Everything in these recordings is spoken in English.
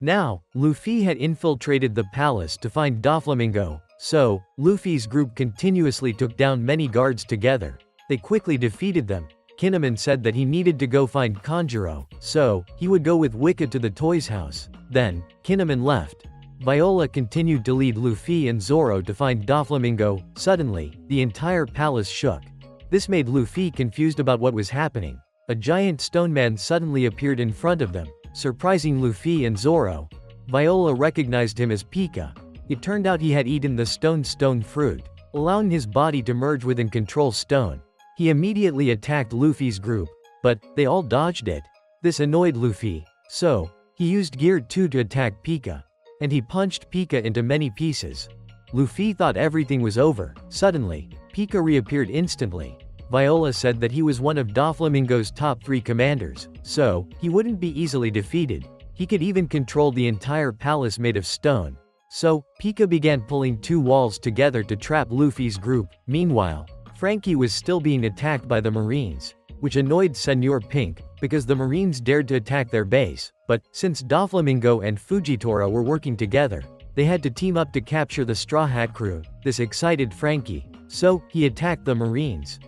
Now, Luffy had infiltrated the palace to find Doflamingo, so, Luffy's group continuously took down many guards together. They quickly defeated them. Kinemon said that he needed to go find Kanjuro, so, he would go with Wicca to the toys house. Then, Kinemon left. Viola continued to lead Luffy and Zoro to find Doflamingo. Suddenly, the entire palace shook. This made Luffy confused about what was happening. A giant stone man suddenly appeared in front of them, surprising Luffy and Zoro. Viola recognized him as Pika. It turned out he had eaten the stone fruit, allowing his body to merge with and control stone. He immediately attacked Luffy's group, but they all dodged it. This annoyed Luffy, so he used Gear 2 to attack Pika, and he punched Pika into many pieces. Luffy thought everything was over. Suddenly, Pika reappeared instantly. Viola said that he was one of Doflamingo's top 3 commanders, so he wouldn't be easily defeated. He could even control the entire palace made of stone. So, Pika began pulling 2 walls together to trap Luffy's group. Meanwhile, Franky was still being attacked by the Marines, which annoyed Senor Pink, because the Marines dared to attack their base, but since Doflamingo and Fujitora were working together, they had to team up to capture the Straw Hat crew. This excited Franky, so he attacked the Marines.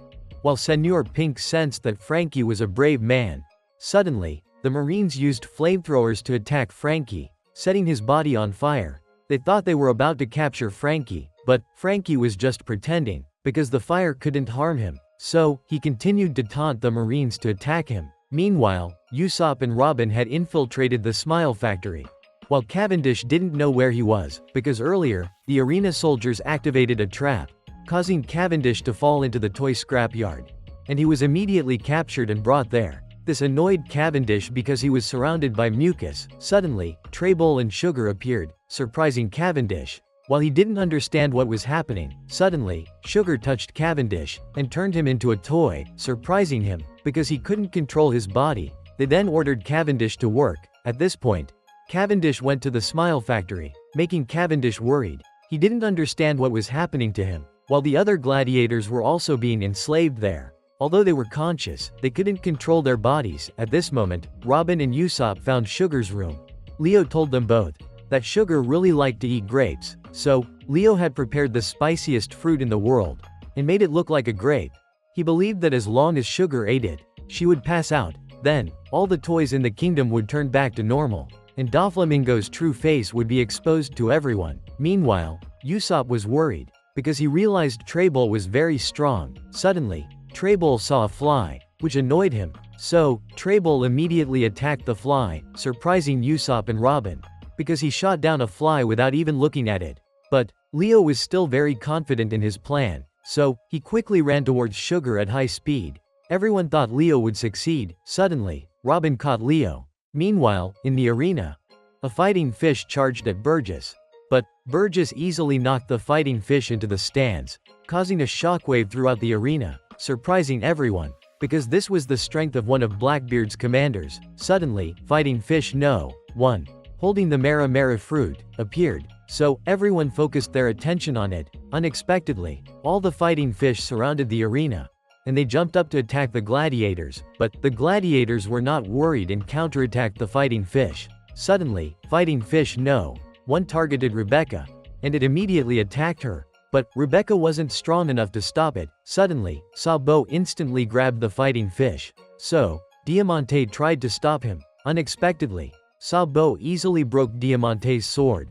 While Senor Pink sensed that Franky was a brave man, suddenly, the Marines used flamethrowers to attack Franky, setting his body on fire. They thought they were about to capture Franky, but Franky was just pretending, because the fire couldn't harm him, so he continued to taunt the Marines to attack him. Meanwhile, Usopp and Robin had infiltrated the Smile Factory. While Cavendish didn't know where he was, because earlier, the arena soldiers activated a trap, causing Cavendish to fall into the toy scrapyard, and he was immediately captured and brought there. This annoyed Cavendish because he was surrounded by mucus. Suddenly, Trable and Sugar appeared, surprising Cavendish. While he didn't understand what was happening, suddenly, Sugar touched Cavendish and turned him into a toy, surprising him, because he couldn't control his body. They then ordered Cavendish to work. At this point, Cavendish went to the Smile Factory, making Cavendish worried. He didn't understand what was happening to him, while the other gladiators were also being enslaved there. Although they were conscious, they couldn't control their bodies. At this moment, Robin and Usopp found Sugar's room. Leo told them both that Sugar really liked to eat grapes, so Leo had prepared the spiciest fruit in the world and made it look like a grape. He believed that as long as Sugar ate it, she would pass out. Then, all the toys in the kingdom would turn back to normal, and Doflamingo's true face would be exposed to everyone. Meanwhile, Usopp was worried, because he realized Trable was very strong. Suddenly, Trable saw a fly, which annoyed him, so Trable immediately attacked the fly, surprising Usopp and Robin, because he shot down a fly without even looking at it. But Leo was still very confident in his plan, so he quickly ran towards Sugar at high speed. Everyone thought Leo would succeed. Suddenly, Robin caught Leo. Meanwhile, in the arena, a fighting fish charged at Burgess. But Burgess easily knocked the fighting fish into the stands, causing a shockwave throughout the arena, surprising everyone, because this was the strength of one of Blackbeard's commanders. Suddenly, Fighting Fish No. 1, holding the Mera Mera fruit, appeared, so everyone focused their attention on it. Unexpectedly, all the fighting fish surrounded the arena, and they jumped up to attack the gladiators, but the gladiators were not worried and counterattacked the fighting fish. Suddenly, Fighting Fish No. 1 targeted Rebecca, and it immediately attacked her. But Rebecca wasn't strong enough to stop it. Suddenly, Sabo instantly grabbed the fighting fish. So, Diamante tried to stop him. Unexpectedly, Sabo easily broke Diamante's sword.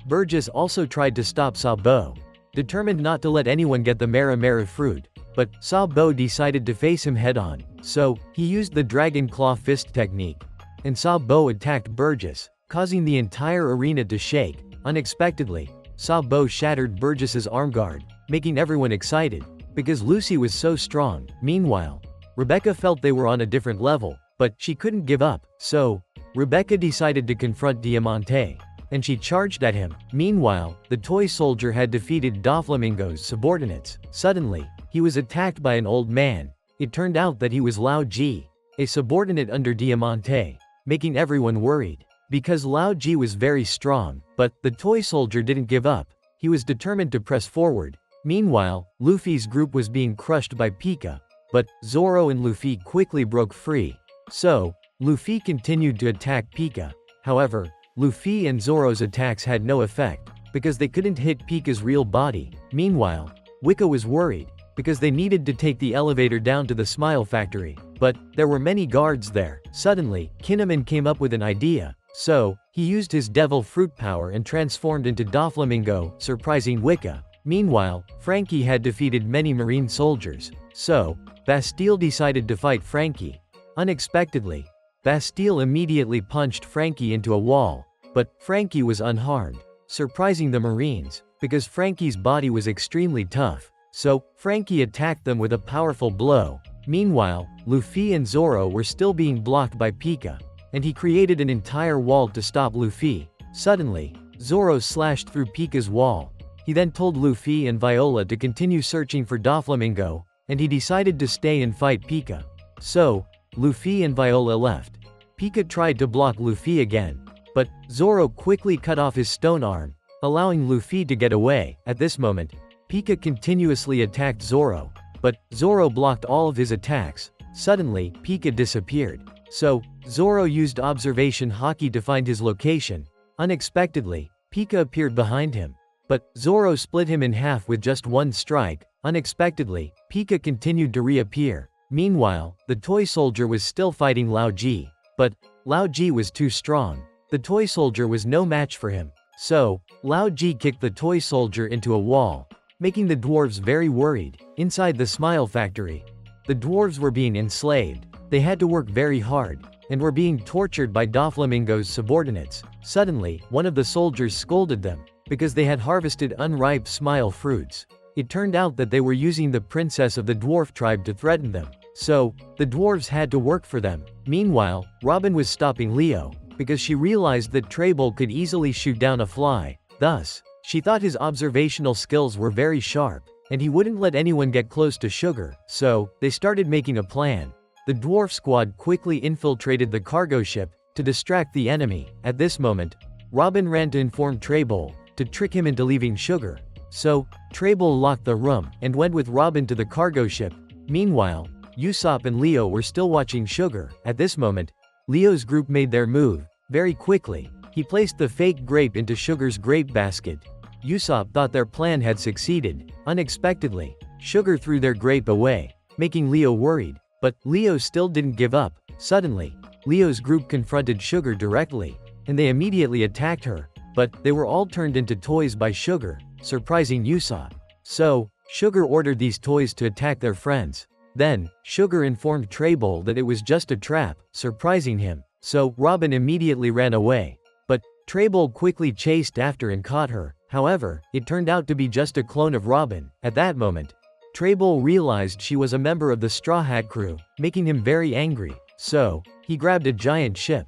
Burgess also tried to stop Sabo, determined not to let anyone get the Mera Mera fruit. But Sabo decided to face him head-on, so he used the Dragon Claw Fist technique, and Sabo attacked Burgess, causing the entire arena to shake. Unexpectedly, Sabo shattered Burgess's arm guard, making everyone excited, because Lucy was so strong. Meanwhile, Rebecca felt they were on a different level, but she couldn't give up, so Rebecca decided to confront Diamante, and she charged at him. Meanwhile, the toy soldier had defeated Doflamingo's subordinates. Suddenly, he was attacked by an old man. It turned out that he was Lao Ji, a subordinate under Diamante, making everyone worried, because Lao Ji was very strong. But the toy soldier didn't give up. He was determined to press forward. Meanwhile, Luffy's group was being crushed by Pika, but Zoro and Luffy quickly broke free. So, Luffy continued to attack Pika. However, Luffy and Zoro's attacks had no effect, because they couldn't hit Pika's real body. Meanwhile, Wicca was worried, because they needed to take the elevator down to the Smile Factory. But there were many guards there. Suddenly, Kinemon came up with an idea. So, he used his devil fruit power and transformed into Doflamingo, surprising Wicca. Meanwhile, Frankie had defeated many marine soldiers. So, Bastille decided to fight Frankie. Unexpectedly, Bastille immediately punched Frankie into a wall. But Frankie was unharmed, surprising the marines, because Frankie's body was extremely tough. So, Frankie attacked them with a powerful blow. Meanwhile, Luffy and Zoro were still being blocked by Pika, and he created an entire wall to stop Luffy. Suddenly, Zoro slashed through Pika's wall. He then told Luffy and Viola to continue searching for Doflamingo, and he decided to stay and fight Pika. So, Luffy and Viola left. Pika tried to block Luffy again, but Zoro quickly cut off his stone arm, allowing Luffy to get away. At this moment, Pika continuously attacked Zoro, but Zoro blocked all of his attacks. Suddenly, Pika disappeared. So, Zoro used observation haki to find his location. Unexpectedly, Pika appeared behind him, but Zoro split him in half with just one strike. Unexpectedly, Pika continued to reappear. Meanwhile, the toy soldier was still fighting Lao Ji, but Lao Ji was too strong. The toy soldier was no match for him. So, Lao Ji kicked the toy soldier into a wall, making the dwarves very worried. Inside the Smile Factory, the dwarves were being enslaved. They had to work very hard, and were being tortured by Doflamingo's subordinates. Suddenly, one of the soldiers scolded them, because they had harvested unripe smile fruits. It turned out that they were using the princess of the dwarf tribe to threaten them. So, the dwarves had to work for them. Meanwhile, Robin was stopping Leo, because she realized that Trable could easily shoot down a fly. Thus, she thought his observational skills were very sharp, and he wouldn't let anyone get close to Sugar. So, they started making a plan. The dwarf squad quickly infiltrated the cargo ship to distract the enemy. At this moment, Robin ran to inform Trable to trick him into leaving Sugar. So, Trable locked the room and went with Robin to the cargo ship. Meanwhile, Usopp and Leo were still watching Sugar. At this moment, Leo's group made their move. Very quickly, he placed the fake grape into Sugar's grape basket. Usopp thought their plan had succeeded. Unexpectedly, Sugar threw their grape away, making Leo worried. But Leo still didn't give up. Suddenly, Leo's group confronted Sugar directly, and they immediately attacked her. But they were all turned into toys by Sugar, surprising Usopp. So, Sugar ordered these toys to attack their friends. Then, Sugar informed Trable that it was just a trap, surprising him. So, Robin immediately ran away. But Trable quickly chased after and caught her. However, it turned out to be just a clone of Robin. At that moment, Trable realized she was a member of the Straw Hat crew, making him very angry. So, he grabbed a giant ship,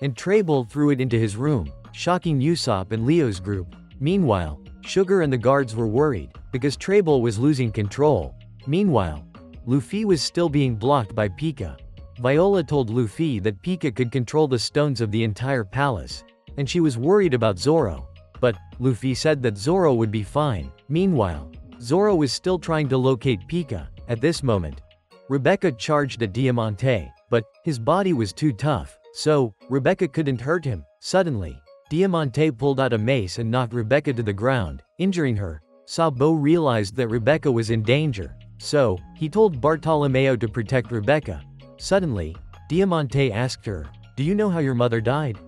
and Trable threw it into his room, shocking Usopp and Leo's group. Meanwhile, Sugar and the guards were worried, because Trable was losing control. Meanwhile, Luffy was still being blocked by Pika. Viola told Luffy that Pika could control the stones of the entire palace, and she was worried about Zoro. But, Luffy said that Zoro would be fine. Meanwhile, Zoro was still trying to locate Pika. At this moment, Rebecca charged at Diamante, but his body was too tough, so Rebecca couldn't hurt him. Suddenly, Diamante pulled out a mace and knocked Rebecca to the ground, injuring her. Sabo realized that Rebecca was in danger, so he told Bartolomeo to protect Rebecca. Suddenly, Diamante asked her, "Do you know how your mother died?"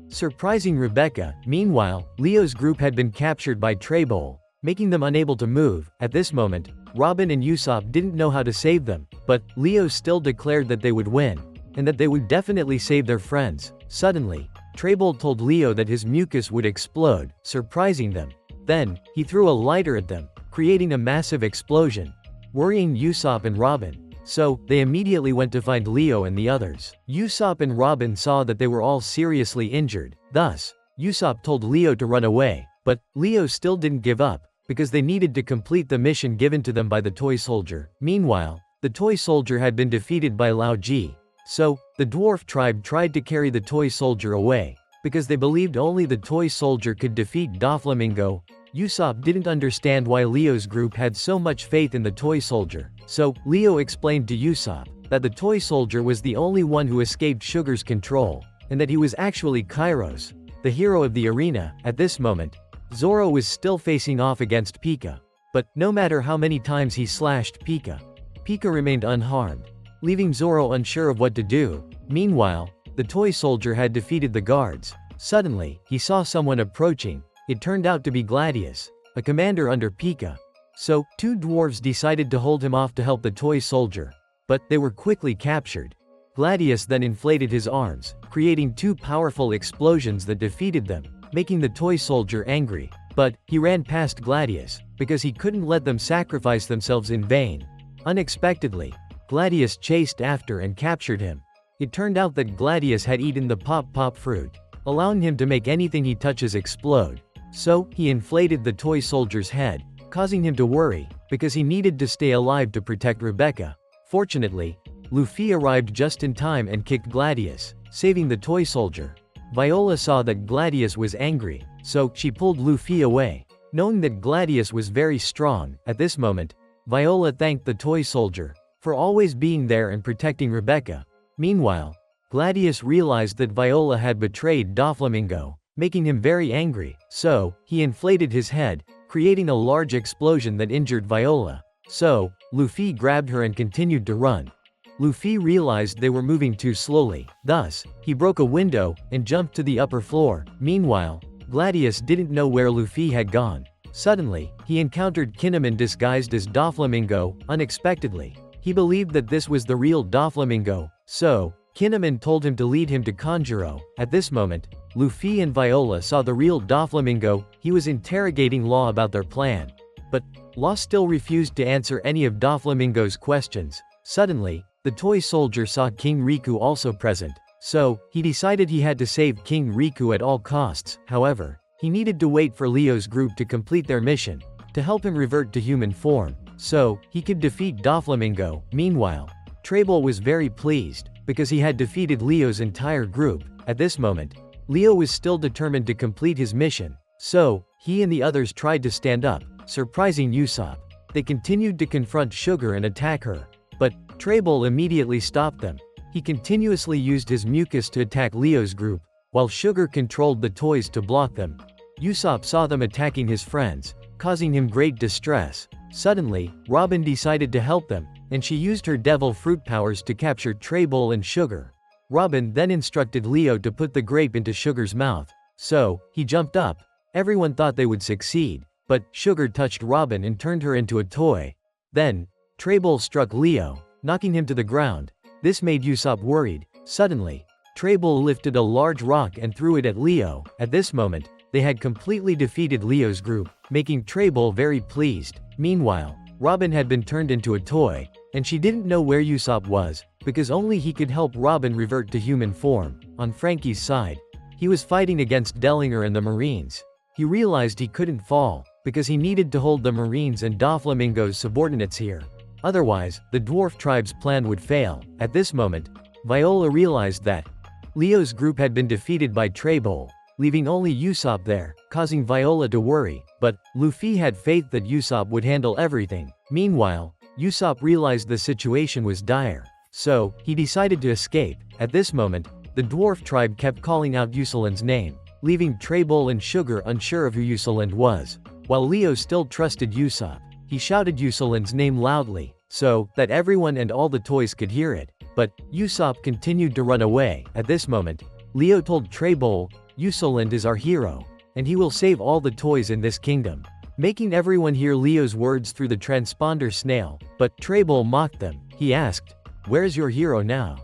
Surprising Rebecca. Meanwhile, Leo's group had been captured by Trable, making them unable to move. At this moment, Robin and Usopp didn't know how to save them, but Leo still declared that they would win, and that they would definitely save their friends. Suddenly, Trable told Leo that his mucus would explode, surprising them. Then, he threw a lighter at them, creating a massive explosion, worrying Usopp and Robin. So, they immediately went to find Leo and the others. Usopp and Robin saw that they were all seriously injured. Thus, Usopp told Leo to run away, but Leo still didn't give up, because they needed to complete the mission given to them by the toy soldier. Meanwhile, the toy soldier had been defeated by Lao Ji. So, the dwarf tribe tried to carry the toy soldier away, because they believed only the toy soldier could defeat Doflamingo. Usopp didn't understand why Leo's group had so much faith in the toy soldier. So, Leo explained to Usopp that the toy soldier was the only one who escaped Sugar's control, and that he was actually Kyros. the hero of the arena. At this moment, Zoro was still facing off against Pika. But, no matter how many times he slashed Pika, Pika remained unharmed, leaving Zoro unsure of what to do. Meanwhile, the toy soldier had defeated the guards. Suddenly, he saw someone approaching. It turned out to be Gladius, a commander under Pika. So, two dwarves decided to hold him off to help the toy soldier. But, they were quickly captured. Gladius then inflated his arms, creating two powerful explosions that defeated them, making the toy soldier angry. But, he ran past Gladius, because he couldn't let them sacrifice themselves in vain. Unexpectedly, Gladius chased after and captured him. It turned out that Gladius had eaten the pop fruit, allowing him to make anything he touches explode. So, he inflated the toy soldier's head, causing him to worry, because he needed to stay alive to protect Rebecca. Fortunately, Luffy arrived just in time and kicked Gladius, saving the toy soldier. Viola saw that Gladius was angry, so she pulled Luffy away. Knowing that Gladius was very strong, at this moment, Viola thanked the toy soldier for always being there and protecting Rebecca. Meanwhile, Gladius realized that Viola had betrayed Doflamingo, making him very angry, so he inflated his head, creating a large explosion that injured Viola. So, Luffy grabbed her and continued to run. Luffy realized they were moving too slowly, thus, he broke a window and jumped to the upper floor. Meanwhile, Gladius didn't know where Luffy had gone. Suddenly, he encountered Kinemon disguised as Doflamingo. Unexpectedly, he believed that this was the real Doflamingo, so, Kinemon told him to lead him to Kanjuro. At this moment, Luffy and Viola saw the real Doflamingo. He was interrogating Law about their plan. But, Law still refused to answer any of Doflamingo's questions. Suddenly, the toy soldier saw King Riku also present, so, he decided he had to save King Riku at all costs. However, he needed to wait for Leo's group to complete their mission, to help him revert to human form, so, he could defeat Doflamingo. Meanwhile, Trable was very pleased, because he had defeated Leo's entire group. At this moment, Leo was still determined to complete his mission, so, he and the others tried to stand up, surprising Usopp. They continued to confront Sugar and attack her. But, Trable immediately stopped them. He continuously used his mucus to attack Leo's group, while Sugar controlled the toys to block them. Usopp saw them attacking his friends, causing him great distress. Suddenly, Robin decided to help them, and she used her devil fruit powers to capture Trable and Sugar. Robin then instructed Leo to put the grape into Sugar's mouth. So, he jumped up. Everyone thought they would succeed, but Sugar touched Robin and turned her into a toy. Then, Trable struck Leo, knocking him to the ground. This made Usopp worried. Suddenly, Trable lifted a large rock and threw it at Leo. At this moment, they had completely defeated Leo's group, making Trable very pleased. Meanwhile, Robin had been turned into a toy, and she didn't know where Usopp was, because only he could help Robin revert to human form. On Frankie's side, he was fighting against Dellinger and the Marines. He realized he couldn't fall, because he needed to hold the Marines and Doflamingo's subordinates here. Otherwise, the dwarf tribe's plan would fail. At this moment, Viola realized that Leo's group had been defeated by Trable, leaving only Usopp there, causing Viola to worry. But, Luffy had faith that Usopp would handle everything. Meanwhile, Usopp realized the situation was dire. So, he decided to escape. At this moment, the dwarf tribe kept calling out Usoland's name, leaving Trable and Sugar unsure of who Usoland was. While Leo still trusted Usopp, he shouted Usoland's name loudly, so that everyone and all the toys could hear it. But, Usopp continued to run away. At this moment, Leo told Trable, Usoland is our hero, and he will save all the toys in this kingdom. Making everyone hear Leo's words through the transponder snail, but Trable mocked them. He asked, "Where's your hero now?"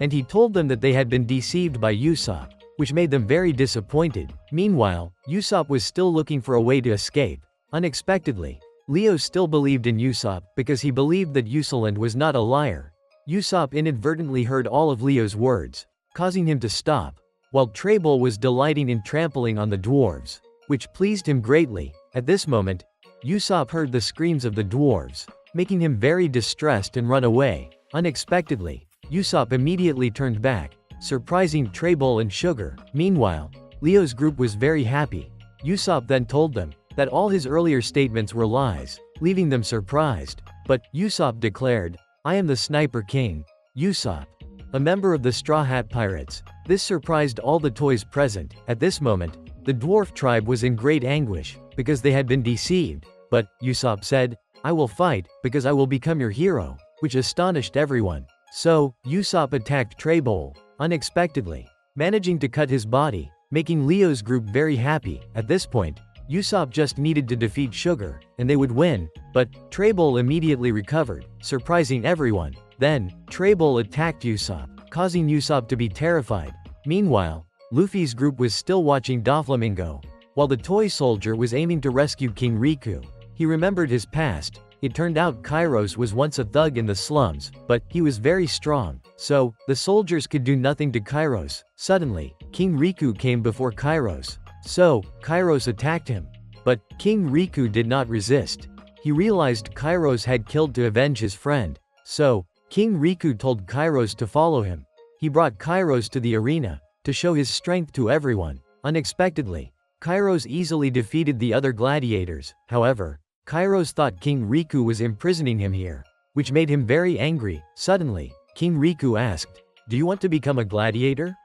And he told them that they had been deceived by Usopp, which made them very disappointed. Meanwhile, Usopp was still looking for a way to escape. Unexpectedly, Leo still believed in Usopp because he believed that Usoland was not a liar. Usopp inadvertently heard all of Leo's words, causing him to stop, while Trable was delighting in trampling on the dwarves, which pleased him greatly. At this moment, Usopp heard the screams of the dwarves, making him very distressed and run away. Unexpectedly, Usopp immediately turned back, surprising Trable and Sugar. Meanwhile, Leo's group was very happy. Usopp then told them that all his earlier statements were lies, leaving them surprised. But, Usopp declared, "I am the Sniper King, Usopp, a member of the Straw Hat Pirates." This surprised all the toys present. At this moment, the dwarf tribe was in great anguish, because they had been deceived. But, Usopp said, "I will fight, because I will become your hero," which astonished everyone. So, Usopp attacked Treybol, unexpectedly, managing to cut his body, making Leo's group very happy. At this point, Usopp just needed to defeat Sugar, and they would win, but Treybol immediately recovered, surprising everyone. Then, Treybol attacked Usopp, causing Usopp to be terrified. Meanwhile, Luffy's group was still watching Doflamingo, while the toy soldier was aiming to rescue King Riku. He remembered his past. It turned out Kyros was once a thug in the slums, but he was very strong, so the soldiers could do nothing to Kyros. Suddenly, King Riku came before Kyros. So, Kyros attacked him. But King Riku did not resist. He realized Kyros had killed to avenge his friend. So, King Riku told Kyros to follow him. He brought Kyros to the arena, to show his strength to everyone. Unexpectedly, Kyros easily defeated the other gladiators. However, Kyros thought King Riku was imprisoning him here, which made him very angry. Suddenly, King Riku asked, "Do you want to become a gladiator?"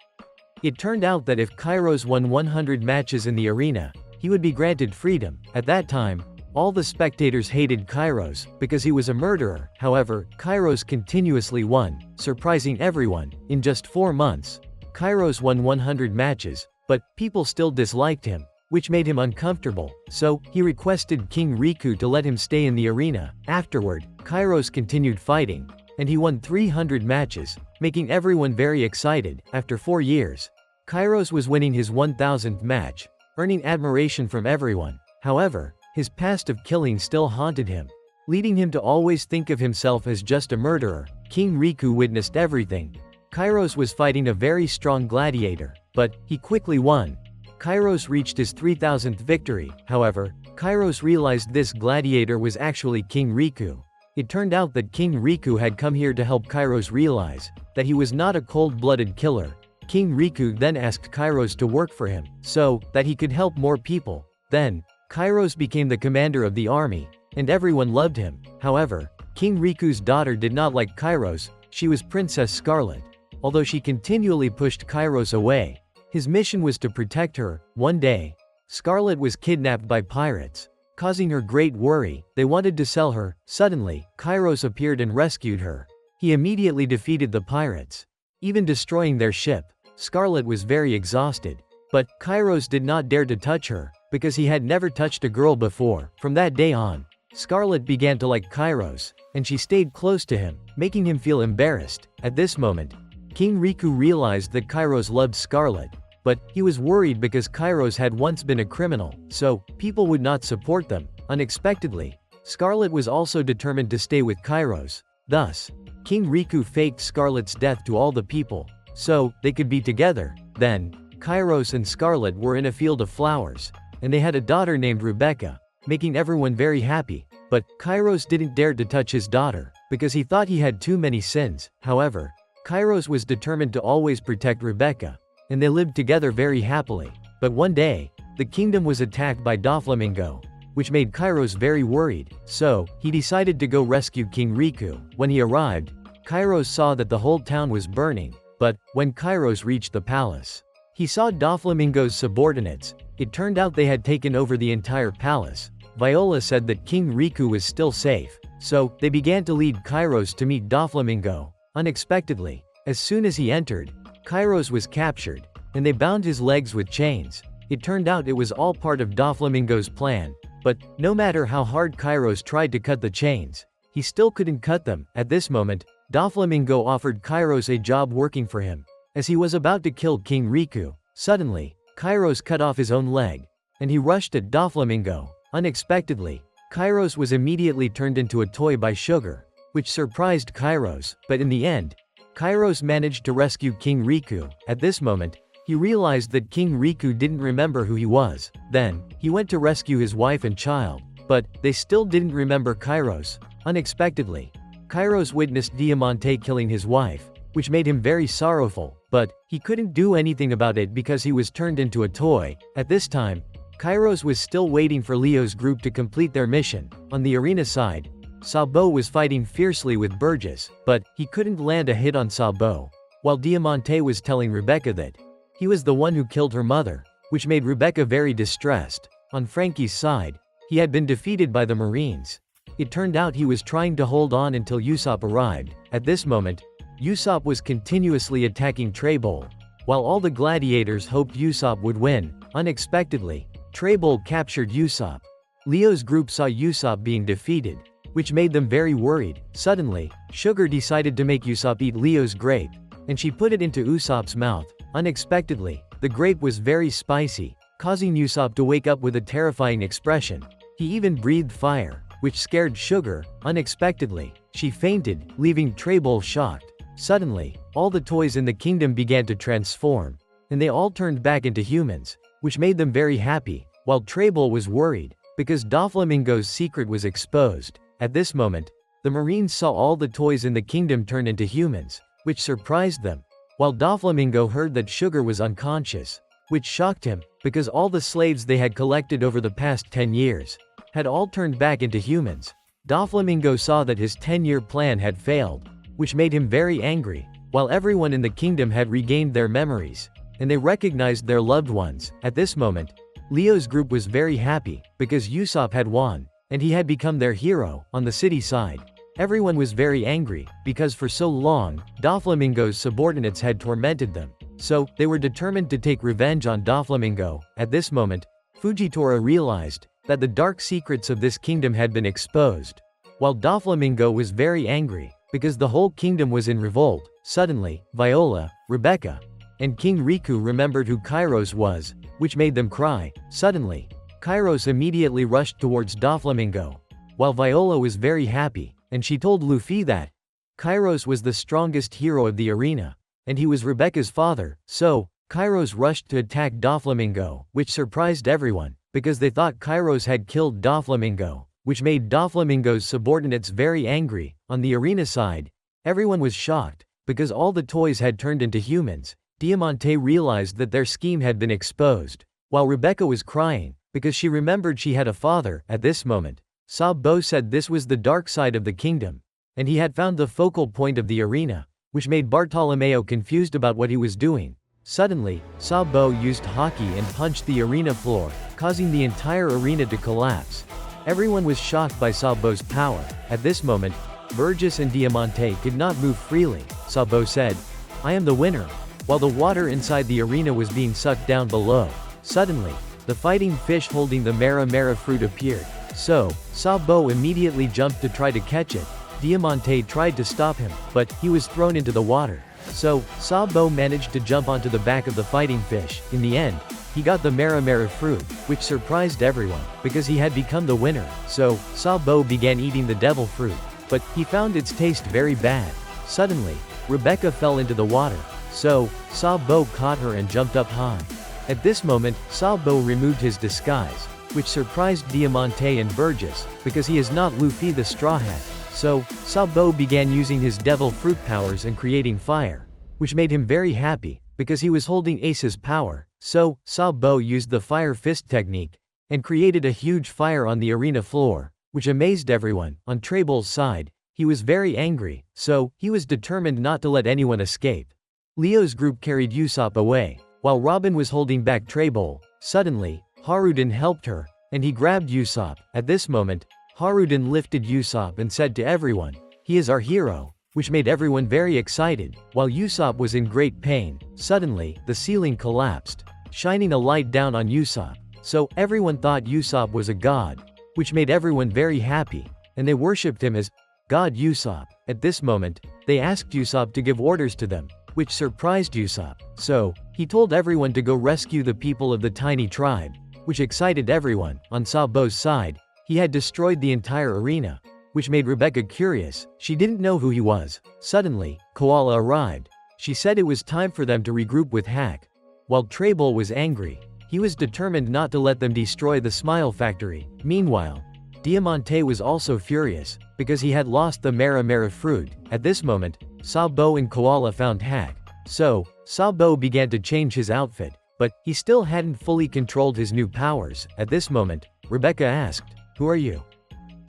It turned out that if Kyros won 100 matches in the arena, he would be granted freedom. At that time, all the spectators hated Kyros, because he was a murderer. However, Kyros continuously won, surprising everyone. In just 4 months, Kyros won 100 matches, but people still disliked him, which made him uncomfortable, so he requested King Riku to let him stay in the arena. Afterward, Kyros continued fighting, and he won 300 matches, making everyone very excited. After 4 years, Kyros was winning his 1000th match, earning admiration from everyone. However, his past of killing still haunted him, leading him to always think of himself as just a murderer. King Riku witnessed everything. Kyros was fighting a very strong gladiator, but he quickly won. Kyros reached his 3000th victory. However, Kyros realized this gladiator was actually King Riku. It turned out that King Riku had come here to help Kyros realize that he was not a cold-blooded killer. King Riku then asked Kyros to work for him, so that he could help more people. Then, Kyros became the commander of the army, and everyone loved him. However, King Riku's daughter did not like Kyros. She was Princess Scarlet. Although she continually pushed Kyros away, his mission was to protect her. One day, Scarlet was kidnapped by pirates, causing her great worry. They wanted to sell her. Suddenly, Kyros appeared and rescued her. He immediately defeated the pirates, even destroying their ship. Scarlet was very exhausted, but Kyros did not dare to touch her, because he had never touched a girl before. From that day on, Scarlet began to like Kyros, and she stayed close to him, making him feel embarrassed. At this moment, King Riku realized that Kyros loved Scarlet, but he was worried because Kyros had once been a criminal, so people would not support them. Unexpectedly, Scarlet was also determined to stay with Kyros. Thus, King Riku faked Scarlet's death to all the people, so they could be together. Then, Kyros and Scarlet were in a field of flowers, and they had a daughter named Rebecca, making everyone very happy. But Kyros didn't dare to touch his daughter, because he thought he had too many sins. However, Kyros was determined to always protect Rebecca, and they lived together very happily. But one day, the kingdom was attacked by Doflamingo, which made Kyros very worried, so he decided to go rescue King Riku. When he arrived, Kyros saw that the whole town was burning, but when Kyros reached the palace, he saw Doflamingo's subordinates. It turned out they had taken over the entire palace. Viola said that King Riku was still safe, so they began to lead Kyros to meet Doflamingo. Unexpectedly, as soon as he entered, Kyros was captured, and they bound his legs with chains. It turned out it was all part of Doflamingo's plan, but no matter how hard Kyros tried to cut the chains, he still couldn't cut them. At this moment, Doflamingo offered Kyros a job working for him. As he was about to kill King Riku, suddenly, Kyros cut off his own leg, and he rushed at Doflamingo. Unexpectedly, Kyros was immediately turned into a toy by Sugar, which surprised Kyros, but in the end, Kyros managed to rescue King Riku. At this moment, he realized that King Riku didn't remember who he was. Then, he went to rescue his wife and child, but they still didn't remember Kyros. Unexpectedly, Kyros witnessed Diamante killing his wife, which made him very sorrowful, but he couldn't do anything about it because he was turned into a toy. At this time, Kyros was still waiting for Leo's group to complete their mission. On the arena side, Sabo was fighting fiercely with Burgess, but he couldn't land a hit on Sabo. while Diamante was telling Rebecca that he was the one who killed her mother, which made Rebecca very distressed. On Frankie's side, he had been defeated by the Marines. It turned out he was trying to hold on until Usopp arrived. At this moment, Usopp was continuously attacking Trebol. While all the gladiators hoped Usopp would win, unexpectedly, Trebol captured Usopp. Leo's group saw Usopp being defeated, which made them very worried. Suddenly, Sugar decided to make Usopp eat Leo's grape, and she put it into Usopp's mouth. Unexpectedly, the grape was very spicy, causing Usopp to wake up with a terrifying expression. He even breathed fire, which scared Sugar. Unexpectedly, she fainted, leaving Trebol shocked. Suddenly, all the toys in the kingdom began to transform, and they all turned back into humans, which made them very happy, while Trebol was worried, because Doflamingo's secret was exposed. At this moment, the Marines saw all the toys in the kingdom turn into humans, which surprised them, while Doflamingo heard that Sugar was unconscious, which shocked him, because all the slaves they had collected over the past 10 years had all turned back into humans. Doflamingo saw that his 10-year plan had failed, which made him very angry, while everyone in the kingdom had regained their memories, and they recognized their loved ones. At this moment, Leo's group was very happy, because Usopp had won, and he had become their hero. On the city side, everyone was very angry, because for so long, Doflamingo's subordinates had tormented them. So, they were determined to take revenge on Doflamingo. At this moment, Fujitora realized that the dark secrets of this kingdom had been exposed, while Doflamingo was very angry, because the whole kingdom was in revolt. Suddenly, Viola, Rebecca, and King Riku remembered who Kyros was, which made them cry. Suddenly, Kyros immediately rushed towards Doflamingo, while Viola was very happy, and she told Luffy that Kyros was the strongest hero of the arena, and he was Rebecca's father. So, Kyros rushed to attack Doflamingo, which surprised everyone, because they thought Kyros had killed Doflamingo, which made Doflamingo's subordinates very angry. On the arena side, everyone was shocked, because all the toys had turned into humans. Diamante realized that their scheme had been exposed, while Rebecca was crying, because she remembered she had a father. At this moment, Sabo said this was the dark side of the kingdom, and he had found the focal point of the arena, which made Bartolomeo confused about what he was doing. Suddenly, Sabo used Haki and punched the arena floor, causing the entire arena to collapse. Everyone was shocked by Sabo's power. At this moment, Burgess and Diamante could not move freely. Sabo said, "I am the winner," while the water inside the arena was being sucked down below. Suddenly, the fighting fish holding the Mera Mera fruit appeared. So, Sabo immediately jumped to try to catch it. Diamante tried to stop him, but he was thrown into the water. So, Sabo managed to jump onto the back of the fighting fish. In the end, he got the Mera Mera fruit, which surprised everyone, because he had become the winner. So, Sabo began eating the devil fruit, but he found its taste very bad. Suddenly, Rebecca fell into the water. So, Sabo caught her and jumped up high. At this moment, Sabo removed his disguise, which surprised Diamante and Burgess, because he is not Luffy the Straw Hat. So, Sabo began using his devil fruit powers and creating fire, which made him very happy, because he was holding Ace's power. So, Sabo used the fire fist technique, and created a huge fire on the arena floor, which amazed everyone. On Trebol's side, he was very angry, so, he was determined not to let anyone escape. Leo's group carried Usopp away, while Robin was holding back Trebol. Suddenly, Haruden helped her, and he grabbed Usopp. At this moment, Haruden lifted Usopp and said to everyone, "He is our hero," which made everyone very excited. While Usopp was in great pain, suddenly, the ceiling collapsed, shining a light down on Usopp. So, everyone thought Usopp was a god, which made everyone very happy, and they worshipped him as God Usopp. At this moment, they asked Usopp to give orders to them, which surprised Usopp. So, he told everyone to go rescue the people of the tiny tribe, which excited everyone. On Sabo's side, he had destroyed the entire arena, which made Rebecca curious. She didn't know who he was. Suddenly, Koala arrived. She said it was time for them to regroup with Hack. While Trebol was angry, he was determined not to let them destroy the Smile Factory. Meanwhile, Diamante was also furious, because he had lost the Mera Mera fruit. At this moment, Sabo and Koala found Hack. So, Sabo began to change his outfit, but he still hadn't fully controlled his new powers. At this moment, Rebecca asked, "Who are you?"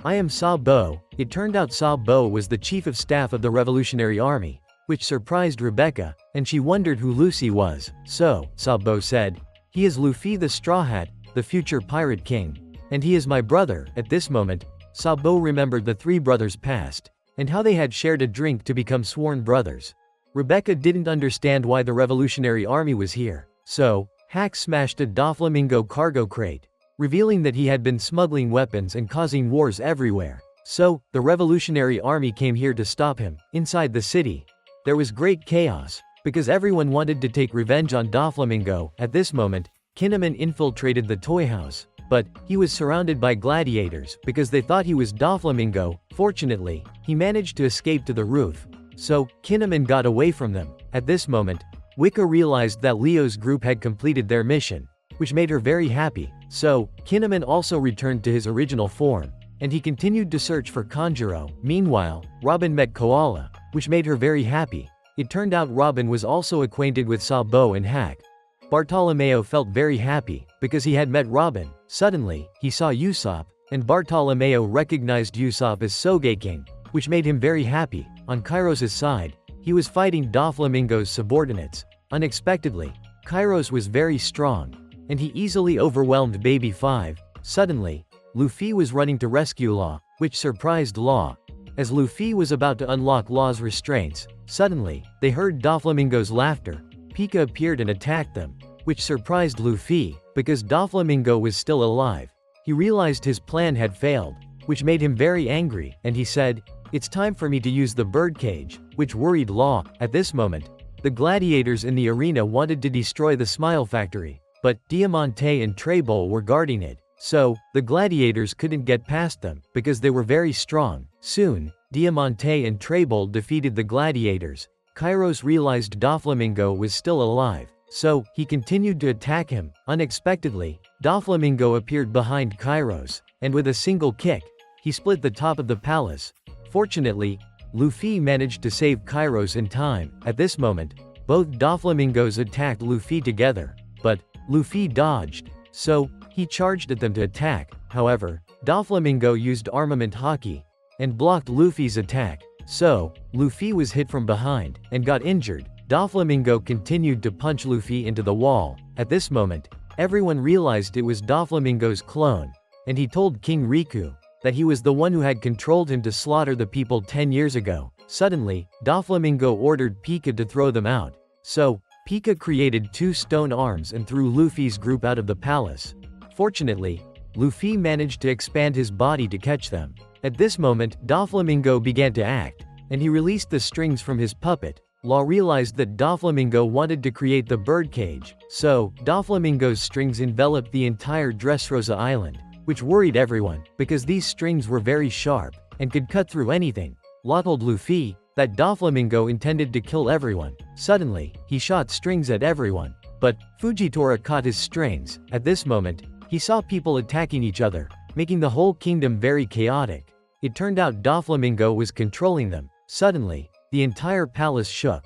"I am Sabo." It turned out Sabo was the chief of staff of the Revolutionary Army, which surprised Rebecca, and she wondered who Lucy was. So, Sabo said, "He is Luffy the Straw Hat, the future Pirate King. And he is my brother." At this moment, Sabo remembered the three brothers' past, and how they had shared a drink to become sworn brothers. Rebecca didn't understand why the Revolutionary Army was here, so, Hack smashed a Doflamingo cargo crate, revealing that he had been smuggling weapons and causing wars everywhere. So, the Revolutionary Army came here to stop him. Inside the city, there was great chaos, because everyone wanted to take revenge on Doflamingo. At this moment, Kinemon infiltrated the toy house, but he was surrounded by gladiators because they thought he was Doflamingo. Fortunately, he managed to escape to the roof, so Kinemon got away from them. At this moment, Wicca realized that Leo's group had completed their mission, which made her very happy. So, Kinemon also returned to his original form, and he continued to search for Kanjuro. Meanwhile, Robin met Koala, which made her very happy. It turned out Robin was also acquainted with Sabo and Hack. Bartolomeo felt very happy, because he had met Robin. Suddenly, he saw Usopp, and Bartolomeo recognized Usopp as Sogeking, which made him very happy. On Kyros' side, he was fighting Doflamingo's subordinates. Unexpectedly, Kyros was very strong, and he easily overwhelmed Baby 5. Suddenly, Luffy was running to rescue Law, which surprised Law. As Luffy was about to unlock Law's restraints, suddenly, they heard Doflamingo's laughter. Pika appeared and attacked them, which surprised Luffy, because Doflamingo was still alive. He realized his plan had failed, which made him very angry, and he said, "It's time for me to use the birdcage," which worried Law. At this moment, the gladiators in the arena wanted to destroy the Smile Factory, but Diamante and Trebol were guarding it. So, the gladiators couldn't get past them, because they were very strong. Soon, Diamante and Trebol defeated the gladiators. Kyros realized Doflamingo was still alive, so, he continued to attack him. Unexpectedly, Doflamingo appeared behind Kyros, and with a single kick, he split the top of the palace. Fortunately, Luffy managed to save Kyros in time. At this moment, both Doflamingos attacked Luffy together, but Luffy dodged, so he charged at them to attack. However, Doflamingo used armament hockey and blocked Luffy's attack, so Luffy was hit from behind and got injured. Doflamingo continued to punch Luffy into the wall. At this moment, everyone realized it was Doflamingo's clone, and he told King Riku that he was the one who had controlled him to slaughter the people 10 years ago. Suddenly, Doflamingo ordered Pika to throw them out. So, Pika created 2 stone arms and threw Luffy's group out of the palace. Fortunately, Luffy managed to expand his body to catch them. At this moment, Doflamingo began to act, and he released the strings from his puppet. Law realized that Doflamingo wanted to create the birdcage, so Doflamingo's strings enveloped the entire Dressrosa island, which worried everyone, because these strings were very sharp, and could cut through anything. Law told Luffy that Doflamingo intended to kill everyone. Suddenly, he shot strings at everyone, but Fujitora caught his strings. At this moment, he saw people attacking each other, making the whole kingdom very chaotic. It turned out Doflamingo was controlling them. Suddenly, the entire palace shook.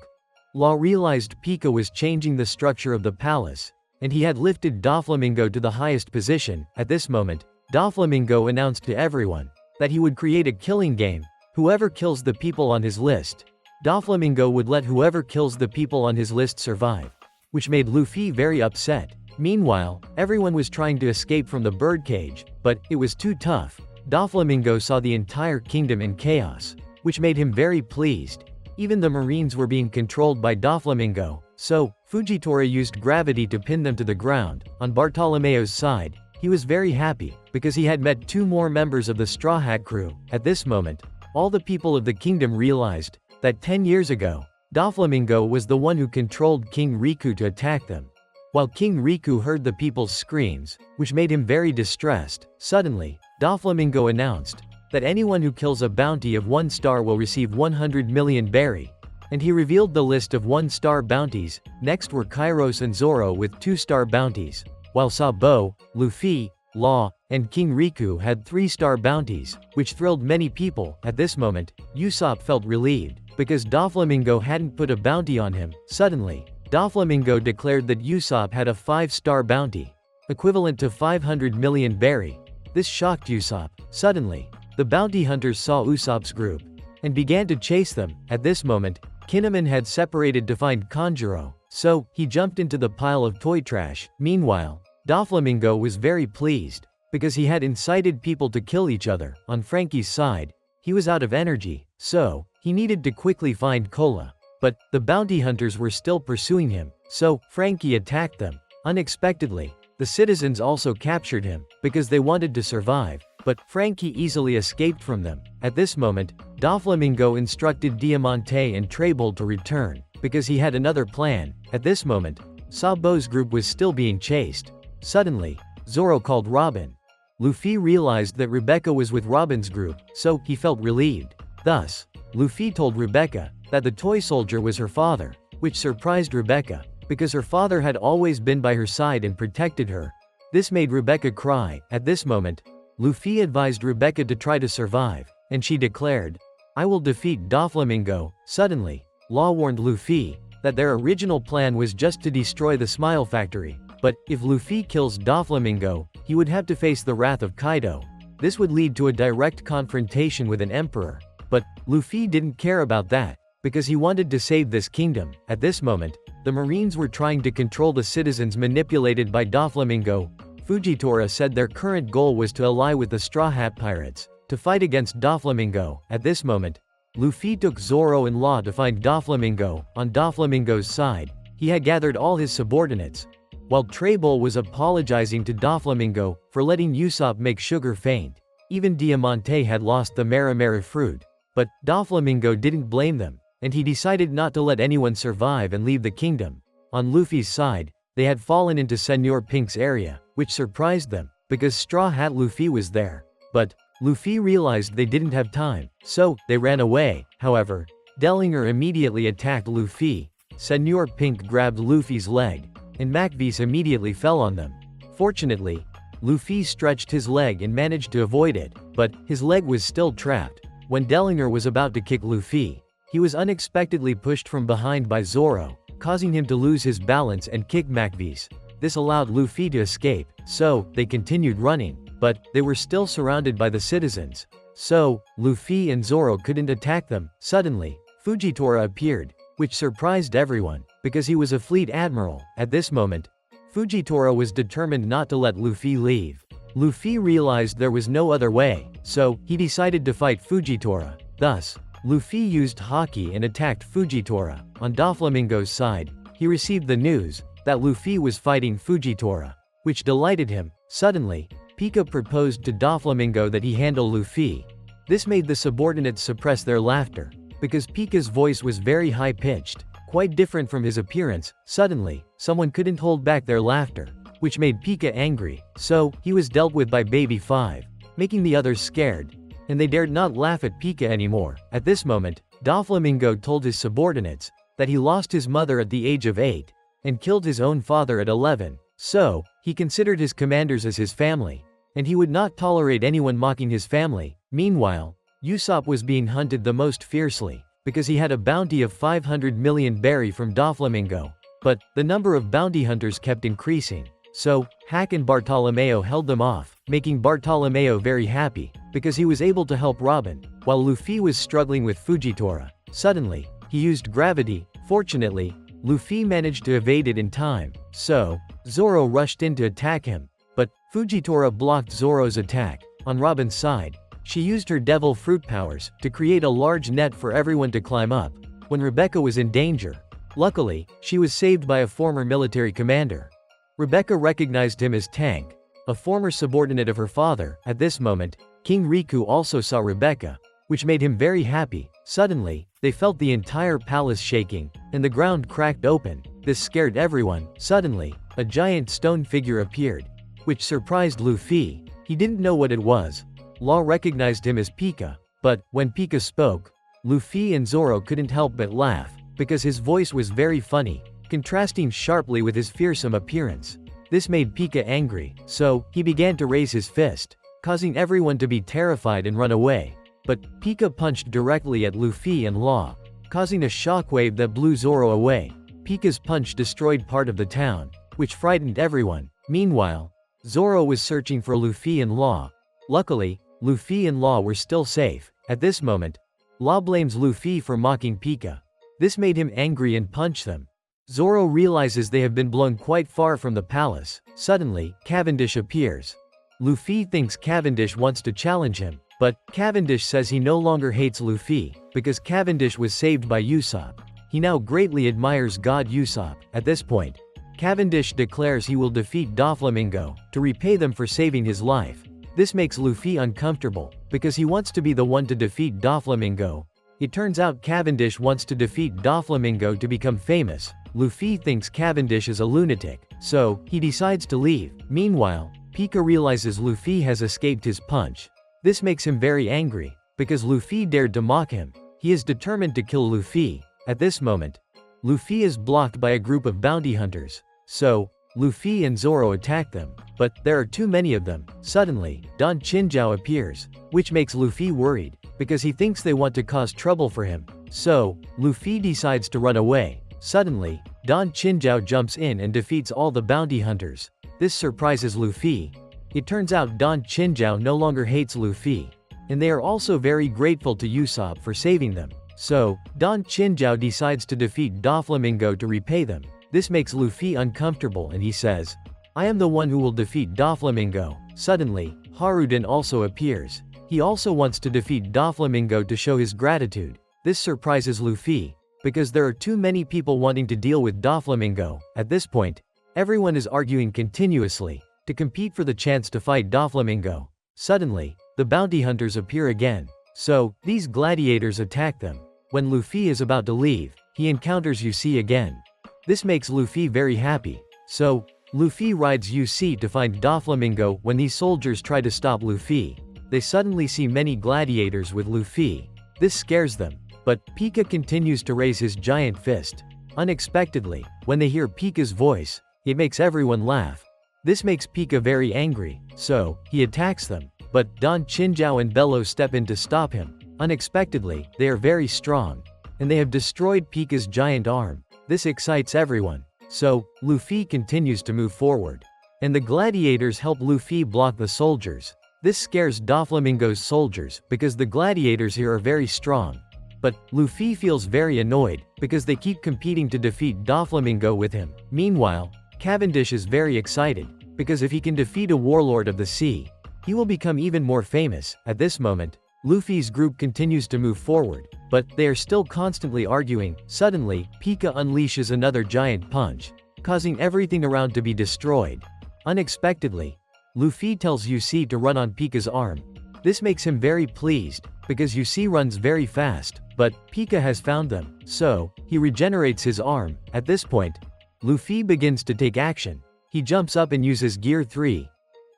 Law realized Pika was changing the structure of the palace, and he had lifted Doflamingo to the highest position. At this moment, Doflamingo announced to everyone that he would create a killing game. Whoever kills the people on his list, Doflamingo would let whoever kills the people on his list survive, which made Luffy very upset. Meanwhile, everyone was trying to escape from the birdcage, but it was too tough. Doflamingo saw the entire kingdom in chaos, which made him very pleased. Even the marines were being controlled by Doflamingo, so Fujitora used gravity to pin them to the ground. On Bartolomeo's side, he was very happy, because he had met 2 more members of the Straw Hat crew. At this moment, all the people of the kingdom realized that 10 years ago, Doflamingo was the one who controlled King Riku to attack them. While King Riku heard the people's screams, which made him very distressed, suddenly, Doflamingo announced that anyone who kills a bounty of 1 star will receive 100 million berry, and he revealed the list of 1-star bounties. Next were Kyros and Zoro with 2-star bounties, while Sabo, Luffy, Law, and King Riku had 3-star bounties, which thrilled many people. At this moment, Usopp felt relieved, because Doflamingo hadn't put a bounty on him. Suddenly, Doflamingo declared that Usopp had a 5-star bounty, equivalent to 500 million berry. This shocked Usopp. Suddenly, the bounty hunters saw Usopp's group, and began to chase them. At this moment, Kinemon had separated to find Kanjuro, so he jumped into the pile of toy trash. Meanwhile, Doflamingo was very pleased, because he had incited people to kill each other. On Frankie's side, he was out of energy, so he needed to quickly find Cola. But the bounty hunters were still pursuing him, so Frankie attacked them. Unexpectedly, the citizens also captured him, because they wanted to survive, but Frankie easily escaped from them. At this moment, Doflamingo instructed Diamante and Trable to return, because he had another plan. At this moment, Sabo's group was still being chased. Suddenly, Zoro called Robin. Luffy realized that Rebecca was with Robin's group, so he felt relieved. Thus, Luffy told Rebecca that the toy soldier was her father, which surprised Rebecca, because her father had always been by her side and protected her. This made Rebecca cry. At this moment, Luffy advised Rebecca to try to survive, and she declared, "I will defeat Doflamingo." Suddenly, Law warned Luffy that their original plan was just to destroy the Smile Factory, but if Luffy kills Doflamingo, he would have to face the wrath of Kaido. This would lead to a direct confrontation with an emperor. But Luffy didn't care about that, because he wanted to save this kingdom. At this moment, the Marines were trying to control the citizens manipulated by Doflamingo. Fujitora said their current goal was to ally with the Straw Hat Pirates, to fight against Doflamingo. At this moment, Luffy took Zoro and Law to find Doflamingo. On Doflamingo's side, he had gathered all his subordinates, while Trable was apologizing to Doflamingo for letting Usopp make Sugar faint. Even Diamante had lost the Marimari fruit. But Doflamingo didn't blame them, and he decided not to let anyone survive and leave the kingdom. On Luffy's side, they had fallen into Senor Pink's area, which surprised them, because Straw Hat Luffy was there. But Luffy realized they didn't have time, so they ran away. However, Dellinger immediately attacked Luffy. Senor Pink grabbed Luffy's leg, and Macvis immediately fell on them. Fortunately, Luffy stretched his leg and managed to avoid it, but his leg was still trapped. When Dellinger was about to kick Luffy, he was unexpectedly pushed from behind by Zoro, causing him to lose his balance and kick Macvis. This allowed Luffy to escape, so they continued running, but they were still surrounded by the citizens. So, Luffy and Zoro couldn't attack them. Suddenly, Fujitora appeared, which surprised everyone, because he was a fleet admiral. At this moment, Fujitora was determined not to let Luffy leave. Luffy realized there was no other way, so he decided to fight Fujitora. Thus, Luffy used Haki and attacked Fujitora. On Doflamingo's side, he received the news that Luffy was fighting Fujitora, which delighted him. Suddenly, Pika proposed to Doflamingo that he handle Luffy. This made the subordinates suppress their laughter, because Pika's voice was very high-pitched, quite different from his appearance. Suddenly, someone couldn't hold back their laughter, which made Pika angry, so he was dealt with by Baby 5, making the others scared, and they dared not laugh at Pika anymore. At this moment, Doflamingo told his subordinates that he lost his mother at the age of 8, and killed his own father at 11, so he considered his commanders as his family, and he would not tolerate anyone mocking his family. Meanwhile, Usopp was being hunted the most fiercely, because he had a bounty of 500 million berry from Doflamingo. But the number of bounty hunters kept increasing, so Hack and Bartolomeo held them off, making Bartolomeo very happy, because he was able to help Robin, while Luffy was struggling with Fujitora. Suddenly, he used gravity. Fortunately, Luffy managed to evade it in time, so Zoro rushed in to attack him, but Fujitora blocked Zoro's attack. On Robin's side, she used her devil fruit powers to create a large net for everyone to climb up when Rebecca was in danger. Luckily, she was saved by a former military commander. Rebecca recognized him as Tank, a former subordinate of her father. At this moment, King Riku also saw Rebecca, which made him very happy. Suddenly, they felt the entire palace shaking, and the ground cracked open. This scared everyone. Suddenly, a giant stone figure appeared, which surprised Luffy. He didn't know what it was. Law recognized him as Pika, but when Pika spoke, Luffy and Zoro couldn't help but laugh, because his voice was very funny, contrasting sharply with his fearsome appearance. This made Pika angry, so he began to raise his fist, causing everyone to be terrified and run away. But Pika punched directly at Luffy and Law, causing a shockwave that blew Zoro away. Pika's punch destroyed part of the town, which frightened everyone. Meanwhile, Zoro was searching for Luffy and Law. Luckily, Luffy and Law were still safe. At this moment, Law blames Luffy for mocking Pika. This made him angry and punch them. Zoro realizes they have been blown quite far from the palace. Suddenly, Cavendish appears. Luffy thinks Cavendish wants to challenge him, but Cavendish says he no longer hates Luffy, because Cavendish was saved by Usopp. He now greatly admires God Usopp. At this point, Cavendish declares he will defeat Doflamingo to repay them for saving his life. This makes Luffy uncomfortable, because he wants to be the one to defeat Doflamingo. It turns out Cavendish wants to defeat Doflamingo to become famous. Luffy thinks Cavendish is a lunatic, so he decides to leave. Meanwhile, Pika realizes Luffy has escaped his punch. This makes him very angry, because Luffy dared to mock him. He is determined to kill Luffy. At this moment, Luffy is blocked by a group of bounty hunters. So, Luffy and Zoro attack them, but there are too many of them. Suddenly, Don Chinjao appears, which makes Luffy worried, because he thinks they want to cause trouble for him. So, Luffy decides to run away. Suddenly, Don Chinjao jumps in and defeats all the bounty hunters. This surprises Luffy. It turns out Don Chinjao no longer hates Luffy, and they are also very grateful to Usopp for saving them. So, Don Chinjao decides to defeat Doflamingo to repay them. This makes Luffy uncomfortable and he says, "I am the one who will defeat Doflamingo." Suddenly, Haruden also appears. He also wants to defeat Doflamingo to show his gratitude. This surprises Luffy, because there are too many people wanting to deal with Doflamingo. At this point, everyone is arguing continuously to compete for the chance to fight Doflamingo. Suddenly, the bounty hunters appear again. So, these gladiators attack them. When Luffy is about to leave, he encounters Usopp again. This makes Luffy very happy. So, Luffy rides Usopp to find Doflamingo. When these soldiers try to stop Luffy, they suddenly see many gladiators with Luffy. This scares them. But Pika continues to raise his giant fist. Unexpectedly, when they hear Pika's voice, it makes everyone laugh. This makes Pika very angry, so he attacks them. But Don Chinjao and Bello step in to stop him. Unexpectedly, they are very strong, and they have destroyed Pika's giant arm. This excites everyone. So, Luffy continues to move forward. And the gladiators help Luffy block the soldiers. This scares Doflamingo's soldiers, because the gladiators here are very strong. But, Luffy feels very annoyed, because they keep competing to defeat Doflamingo with him. Meanwhile, Cavendish is very excited, because if he can defeat a warlord of the sea, he will become even more famous. At this moment, Luffy's group continues to move forward, but they are still constantly arguing. Suddenly, Pika unleashes another giant punch, causing everything around to be destroyed. Unexpectedly, Luffy tells Usopp to run on Pika's arm. This makes him very pleased, because Usopp runs very fast, but Pika has found them, so he regenerates his arm. At this point, Luffy begins to take action. He jumps up and uses Gear 3.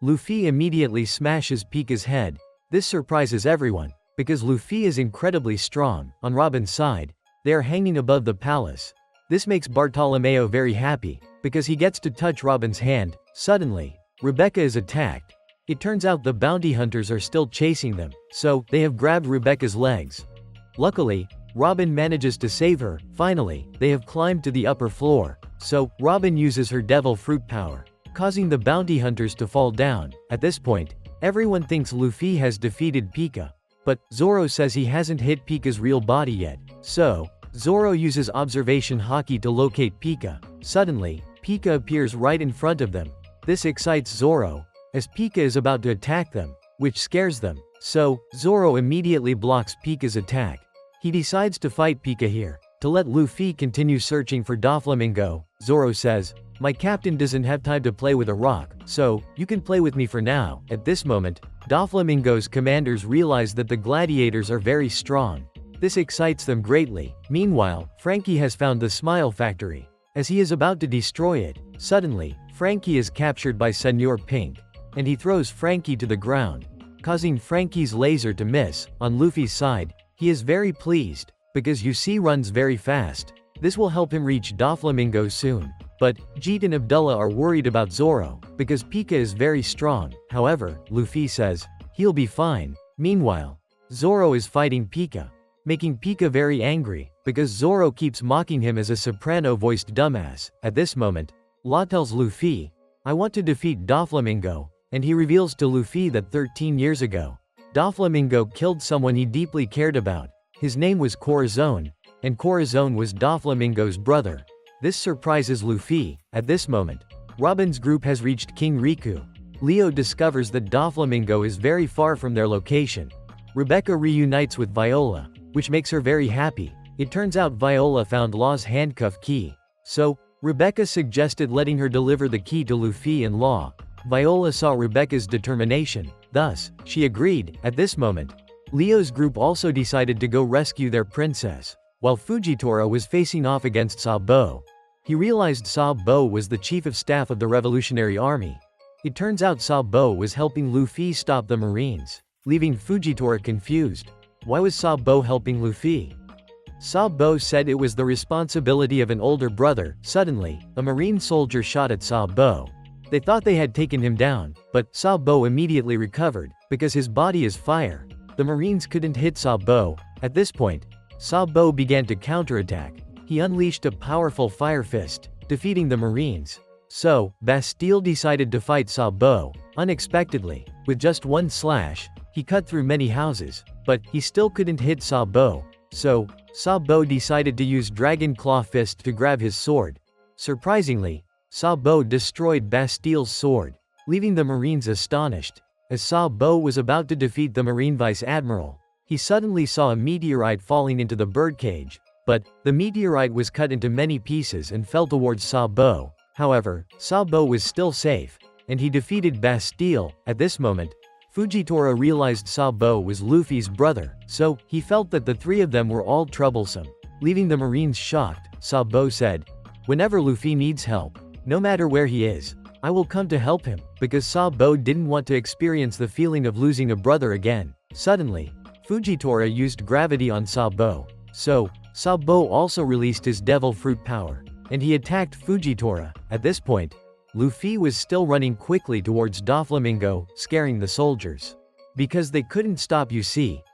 Luffy immediately smashes Pika's head. This surprises everyone, because Luffy is incredibly strong. On Robin's side, they are hanging above the palace. This makes Bartolomeo very happy, because he gets to touch Robin's hand. Suddenly, Rebecca is attacked. It turns out the bounty hunters are still chasing them, so they have grabbed Rebecca's legs. Luckily, Robin manages to save her. Finally, they have climbed to the upper floor, so Robin uses her devil fruit power, causing the bounty hunters to fall down. At this point, everyone thinks Luffy has defeated Pika, but Zoro says he hasn't hit Pika's real body yet. So, Zoro uses observation haki to locate Pika. Suddenly, Pika appears right in front of them. This excites Zoro, as Pika is about to attack them, which scares them. So, Zoro immediately blocks Pika's attack. He decides to fight Pika here. To let Luffy continue searching for Doflamingo, Zoro says, "My captain doesn't have time to play with a rock, so you can play with me for now." At this moment, Doflamingo's commanders realize that the gladiators are very strong. This excites them greatly. Meanwhile, Frankie has found the Smile Factory. As he is about to destroy it, suddenly, Frankie is captured by Senor Pink, and he throws Frankie to the ground, causing Frankie's laser to miss. On Luffy's side, he is very pleased, because Usopp runs very fast. This will help him reach Doflamingo soon. But, Jeet and Abdullah are worried about Zoro, because Pika is very strong. However, Luffy says, he'll be fine. Meanwhile, Zoro is fighting Pika, making Pika very angry, because Zoro keeps mocking him as a soprano-voiced dumbass. At this moment, Law tells Luffy, "I want to defeat Doflamingo," and he reveals to Luffy that 13 years ago, Doflamingo killed someone he deeply cared about. His name was Corazon. and Corazon was Doflamingo's brother. This surprises Luffy. At this moment, Robin's group has reached King Riku. Leo discovers that Doflamingo is very far from their location. Rebecca reunites with Viola, which makes her very happy. It turns out Viola found Law's handcuff key. So, Rebecca suggested letting her deliver the key to Luffy and Law. Viola saw Rebecca's determination, thus, she agreed. At this moment, Leo's group also decided to go rescue their princess. While Fujitora was facing off against Sabo, he realized Sabo was the chief of staff of the Revolutionary Army. It turns out Sabo was helping Luffy stop the Marines, leaving Fujitora confused. Why was Sabo helping Luffy? Sabo said it was the responsibility of an older brother. Suddenly, a Marine soldier shot at Sabo. They thought they had taken him down, but Sabo immediately recovered, because his body is fire. The Marines couldn't hit Sabo. At this point, Sabo began to counterattack. He unleashed a powerful fire fist, defeating the Marines. So, Bastille decided to fight Sabo. Unexpectedly, with just one slash, he cut through many houses, but he still couldn't hit Sabo. So, Sabo decided to use Dragon Claw Fist to grab his sword. Surprisingly, Sabo destroyed Bastille's sword, leaving the Marines astonished. As Sabo was about to defeat the Marine Vice Admiral, he suddenly saw a meteorite falling into the birdcage. But, the meteorite was cut into many pieces and fell towards Sabo. However, Sabo was still safe, and he defeated Bastille. At this moment, Fujitora realized Sabo was Luffy's brother, so he felt that the three of them were all troublesome. Leaving the Marines shocked, Sabo said, "Whenever Luffy needs help, no matter where he is, I will come to help him," because Sabo didn't want to experience the feeling of losing a brother again. Suddenly, Fujitora used gravity on Sabo. So, Sabo also released his devil fruit power, and he attacked Fujitora. At this point, Luffy was still running quickly towards Doflamingo, scaring the soldiers. Because they couldn't stop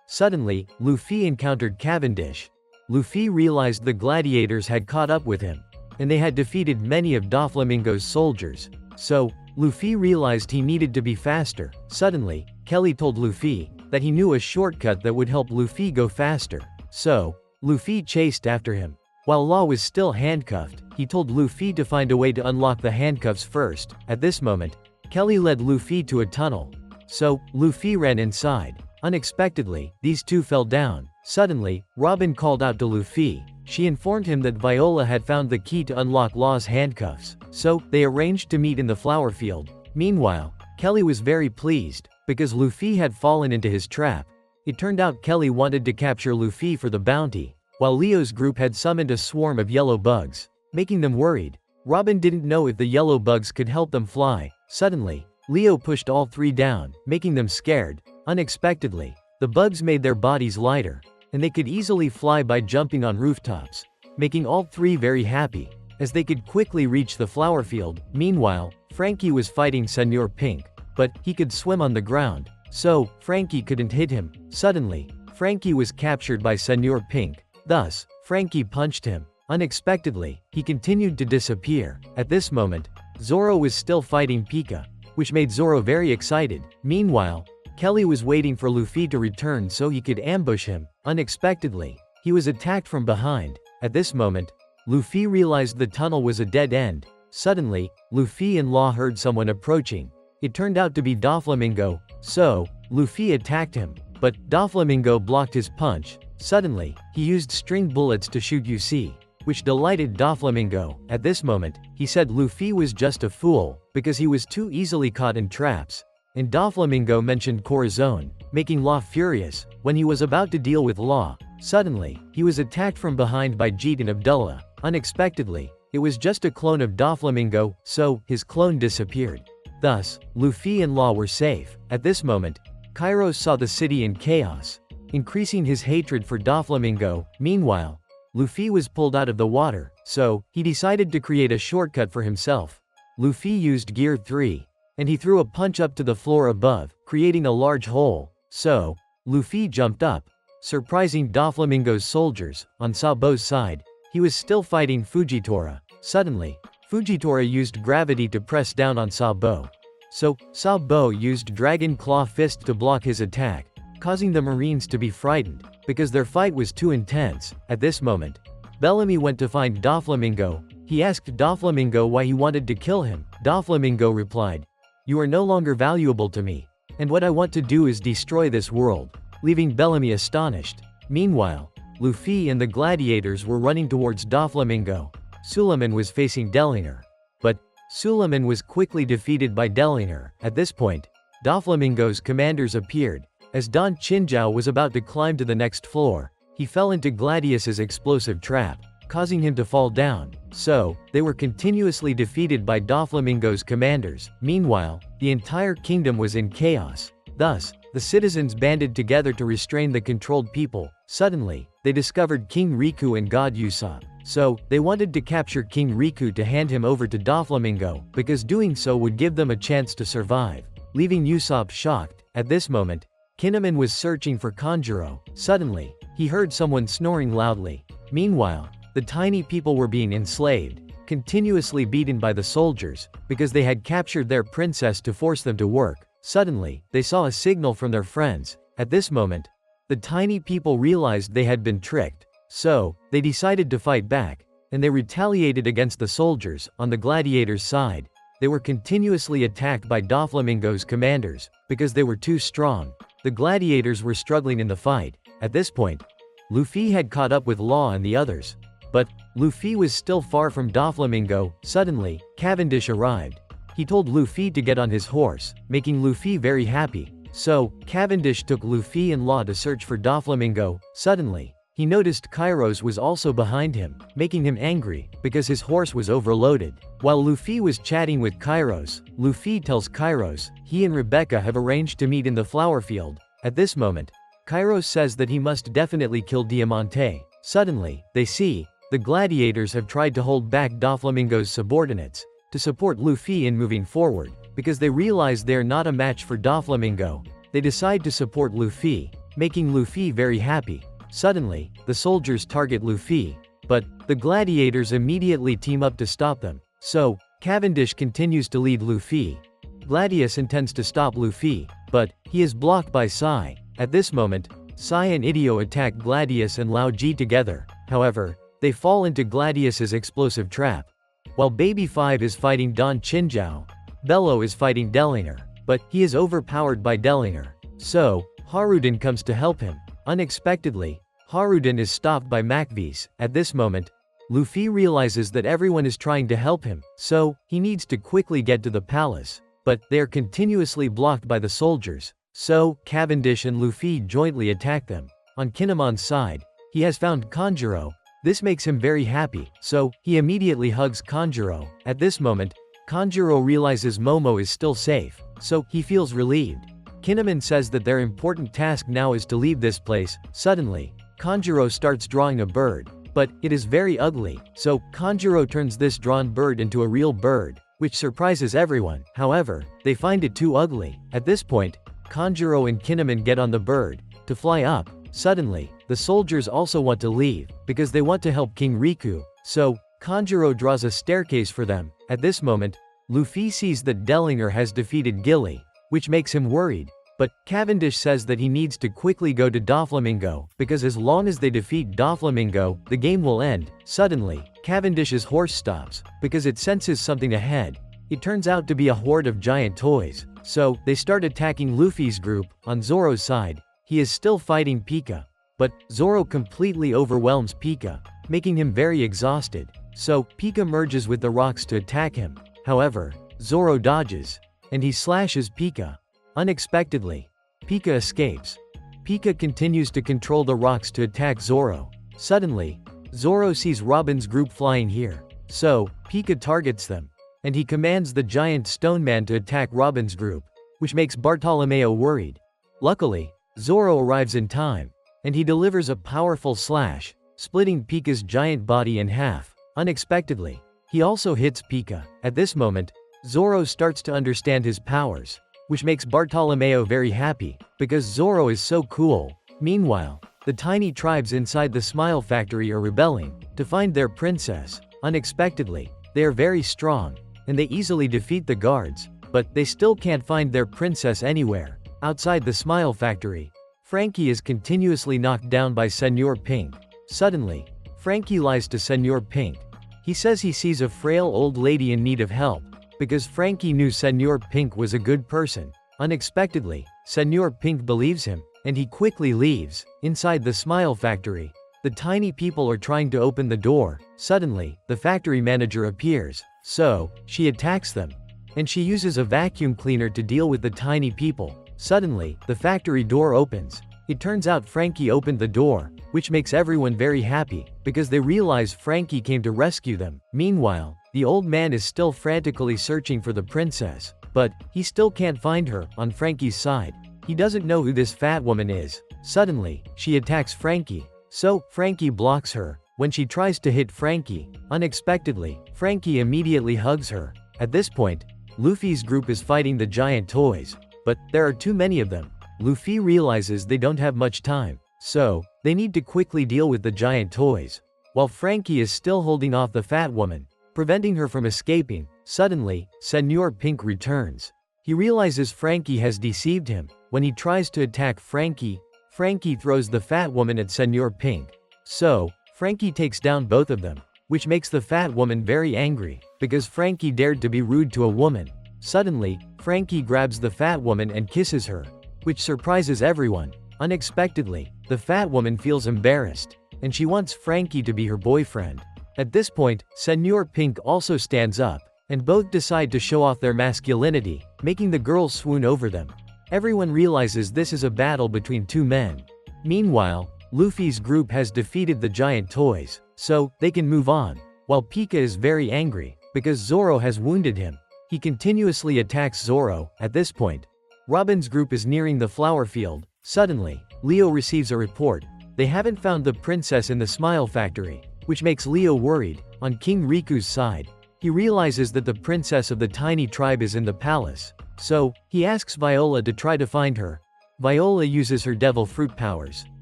suddenly, Luffy encountered Cavendish. Luffy realized the gladiators had caught up with him, and they had defeated many of Doflamingo's soldiers. So, Luffy realized he needed to be faster. Suddenly, Kelly told Luffy that he knew a shortcut that would help Luffy go faster. So, Luffy chased after him. While Law was still handcuffed, he told Luffy to find a way to unlock the handcuffs first. At this moment, Kelly led Luffy to a tunnel. So, Luffy ran inside. Unexpectedly, these two fell down. Suddenly, Robin called out to Luffy. She informed him that Viola had found the key to unlock Law's handcuffs. So, they arranged to meet in the flower field. Meanwhile, Kelly was very pleased, because Luffy had fallen into his trap. It turned out Kelly wanted to capture Luffy for the bounty, while Leo's group had summoned a swarm of yellow bugs, making them worried. Robin didn't know if the yellow bugs could help them fly. Suddenly, Leo pushed all three down, making them scared. Unexpectedly, the bugs made their bodies lighter, and they could easily fly by jumping on rooftops, making all three very happy, as they could quickly reach the flower field. Meanwhile, Frankie was fighting Senor Pink, but he could swim on the ground, so Frankie couldn't hit him. Suddenly, Frankie was captured by Senor Pink. Thus, Frankie punched him. Unexpectedly, he continued to disappear. At this moment, Zoro was still fighting Pika, which made Zoro very excited. Meanwhile, Kelly was waiting for Luffy to return so he could ambush him. Unexpectedly, he was attacked from behind. At this moment, Luffy realized the tunnel was a dead end. Suddenly, Luffy and Law heard someone approaching. It turned out to be Doflamingo, so, Luffy attacked him, but Doflamingo blocked his punch. Suddenly, he used string bullets to shoot Usopp, which delighted Doflamingo. At this moment, he said Luffy was just a fool, because he was too easily caught in traps. And Doflamingo mentioned Corazon, making Law furious. When he was about to deal with Law, suddenly, he was attacked from behind by Jeet and Abdullah. Unexpectedly, it was just a clone of Doflamingo, so, his clone disappeared. Thus, Luffy and Law were safe. At this moment, Kyros saw the city in chaos, increasing his hatred for Doflamingo. Meanwhile, Luffy was pulled out of the water, so, he decided to create a shortcut for himself. Luffy used Gear 3, and he threw a punch up to the floor above, creating a large hole. So, Luffy jumped up, surprising Doflamingo's soldiers. On Sabo's side, he was still fighting Fujitora. Suddenly, Fujitora used gravity to press down on Sabo. So, Sabo used Dragon Claw Fist to block his attack, causing the Marines to be frightened, because their fight was too intense. At this moment, Bellamy went to find Doflamingo. He asked Doflamingo why he wanted to kill him. Doflamingo replied, "You are no longer valuable to me, and what I want to do is destroy this world," leaving Bellamy astonished. Meanwhile, Luffy and the gladiators were running towards Doflamingo. Suleiman was facing Dellinger, but Suleiman was quickly defeated by Dellinger. At this point, Doflamingo's commanders appeared. As Don Chinjao was about to climb to the next floor, he fell into Gladius's explosive trap, causing him to fall down. So, they were continuously defeated by Doflamingo's commanders. Meanwhile, the entire kingdom was in chaos. Thus, the citizens banded together to restrain the controlled people. Suddenly, they discovered King Riku and God Usopp. So, they wanted to capture King Riku to hand him over to Doflamingo, because doing so would give them a chance to survive, leaving Usopp shocked. At this moment, Kinemon was searching for Kanjuro. Suddenly, he heard someone snoring loudly. Meanwhile, the tiny people were being enslaved, continuously beaten by the soldiers, because they had captured their princess to force them to work. Suddenly, they saw a signal from their friends. At this moment, the tiny people realized they had been tricked. So, they decided to fight back, and they retaliated against the soldiers. On the gladiators' side, they were continuously attacked by Doflamingo's commanders, because they were too strong. The gladiators were struggling in the fight. At this point, Luffy had caught up with Law and the others. But, Luffy was still far from Doflamingo. Suddenly, Cavendish arrived. He told Luffy to get on his horse, making Luffy very happy. So, Cavendish took Luffy and Law to search for Doflamingo. Suddenly, he noticed Kyros was also behind him, making him angry, because his horse was overloaded. While Luffy was chatting with Kyros, Luffy tells Kyros he and Rebecca have arranged to meet in the flower field. At this moment, Kyros says that he must definitely kill Diamante. Suddenly, they see the gladiators have tried to hold back Doflamingo's subordinates to support Luffy in moving forward, because they realize they are not a match for Doflamingo. They decide to support Luffy, making Luffy very happy. Suddenly, the soldiers target Luffy, but the gladiators immediately team up to stop them. So, Cavendish continues to lead Luffy. Gladius intends to stop Luffy, but he is blocked by Sai. At this moment, Sai and Idio attack Gladius and Lao Ji together. However, they fall into Gladius's explosive trap. While Baby 5 is fighting Don Chinjao, Bello is fighting Dellinger, but he is overpowered by Dellinger. So, Haruden comes to help him. Unexpectedly, Haruden is stopped by Macvis. At this moment, Luffy realizes that everyone is trying to help him, so he needs to quickly get to the palace. But they are continuously blocked by the soldiers. So, Cavendish and Luffy jointly attack them. On Kinemon's side, he has found Kanjuro. This makes him very happy, so he immediately hugs Kanjuro. At this moment, Kanjuro realizes Momo is still safe, so he feels relieved. Kinemon says that their important task now is to leave this place. Suddenly, Kanjuro starts drawing a bird, but it is very ugly, so Kanjuro turns this drawn bird into a real bird, which surprises everyone. However, they find it too ugly. At this point, Kanjuro and Kinemon get on the bird to fly up. Suddenly, the soldiers also want to leave, because they want to help King Riku. So, Kanjuro draws a staircase for them. At this moment, Luffy sees that Dellinger has defeated Gilly, which makes him worried. But, Cavendish says that he needs to quickly go to Doflamingo, because as long as they defeat Doflamingo, the game will end. Suddenly, Cavendish's horse stops, because it senses something ahead. It turns out to be a horde of giant toys. So, they start attacking Luffy's group. On Zoro's side, he is still fighting Pika. But, Zoro completely overwhelms Pika, making him very exhausted. So, Pika merges with the rocks to attack him. However, Zoro dodges, and he slashes Pika. Unexpectedly, Pika escapes. Pika continues to control the rocks to attack Zoro. Suddenly, Zoro sees Robin's group flying here. So, Pika targets them, and he commands the giant stone man to attack Robin's group, which makes Bartolomeo worried. Luckily, Zoro arrives in time, and he delivers a powerful slash, splitting Pika's giant body in half. Unexpectedly, he also hits Pika. At this moment, Zoro starts to understand his powers, which makes Bartolomeo very happy, because Zoro is so cool. Meanwhile, the tiny tribes inside the Smile Factory are rebelling to find their princess. Unexpectedly, they are very strong, and they easily defeat the guards, but they still can't find their princess anywhere outside the Smile Factory. Frankie is continuously knocked down by Senor Pink. Suddenly, Frankie lies to Senor Pink. He says he sees a frail old lady in need of help, because Frankie knew Senor Pink was a good person. Unexpectedly, Senor Pink believes him, and he quickly leaves. Inside the Smile Factory, the tiny people are trying to open the door. Suddenly, the factory manager appears, so she attacks them. And she uses a vacuum cleaner to deal with the tiny people. Suddenly, the factory door opens. It turns out Frankie opened the door, which makes everyone very happy, because they realize Frankie came to rescue them. Meanwhile, the old man is still frantically searching for the princess, but he still can't find her. On Frankie's side, he doesn't know who this fat woman is. Suddenly, she attacks Frankie, so Frankie blocks her. When she tries to hit Frankie, unexpectedly, Frankie immediately hugs her. At this point, Luffy's group is fighting the giant toys, but there are too many of them. Luffy realizes they don't have much time, so they need to quickly deal with the giant toys. While Frankie is still holding off the fat woman, preventing her from escaping, suddenly, Senor Pink returns. He realizes Frankie has deceived him. When he tries to attack Frankie, Frankie throws the fat woman at Senor Pink. So, Frankie takes down both of them, which makes the fat woman very angry, because Frankie dared to be rude to a woman. Suddenly, Frankie grabs the fat woman and kisses her, which surprises everyone. Unexpectedly, the fat woman feels embarrassed, and she wants Frankie to be her boyfriend. At this point, Senor Pink also stands up, and both decide to show off their masculinity, making the girls swoon over them. Everyone realizes this is a battle between two men. Meanwhile, Luffy's group has defeated the giant toys, so they can move on. While Pika is very angry, because Zoro has wounded him, he continuously attacks Zoro. At this point, Robin's group is nearing the flower field. Suddenly, Leo receives a report. They haven't found the princess in the Smile Factory, which makes Leo worried. On King Riku's side, he realizes that the princess of the tiny tribe is in the palace, so he asks Viola to try to find her. Viola uses her devil fruit powers.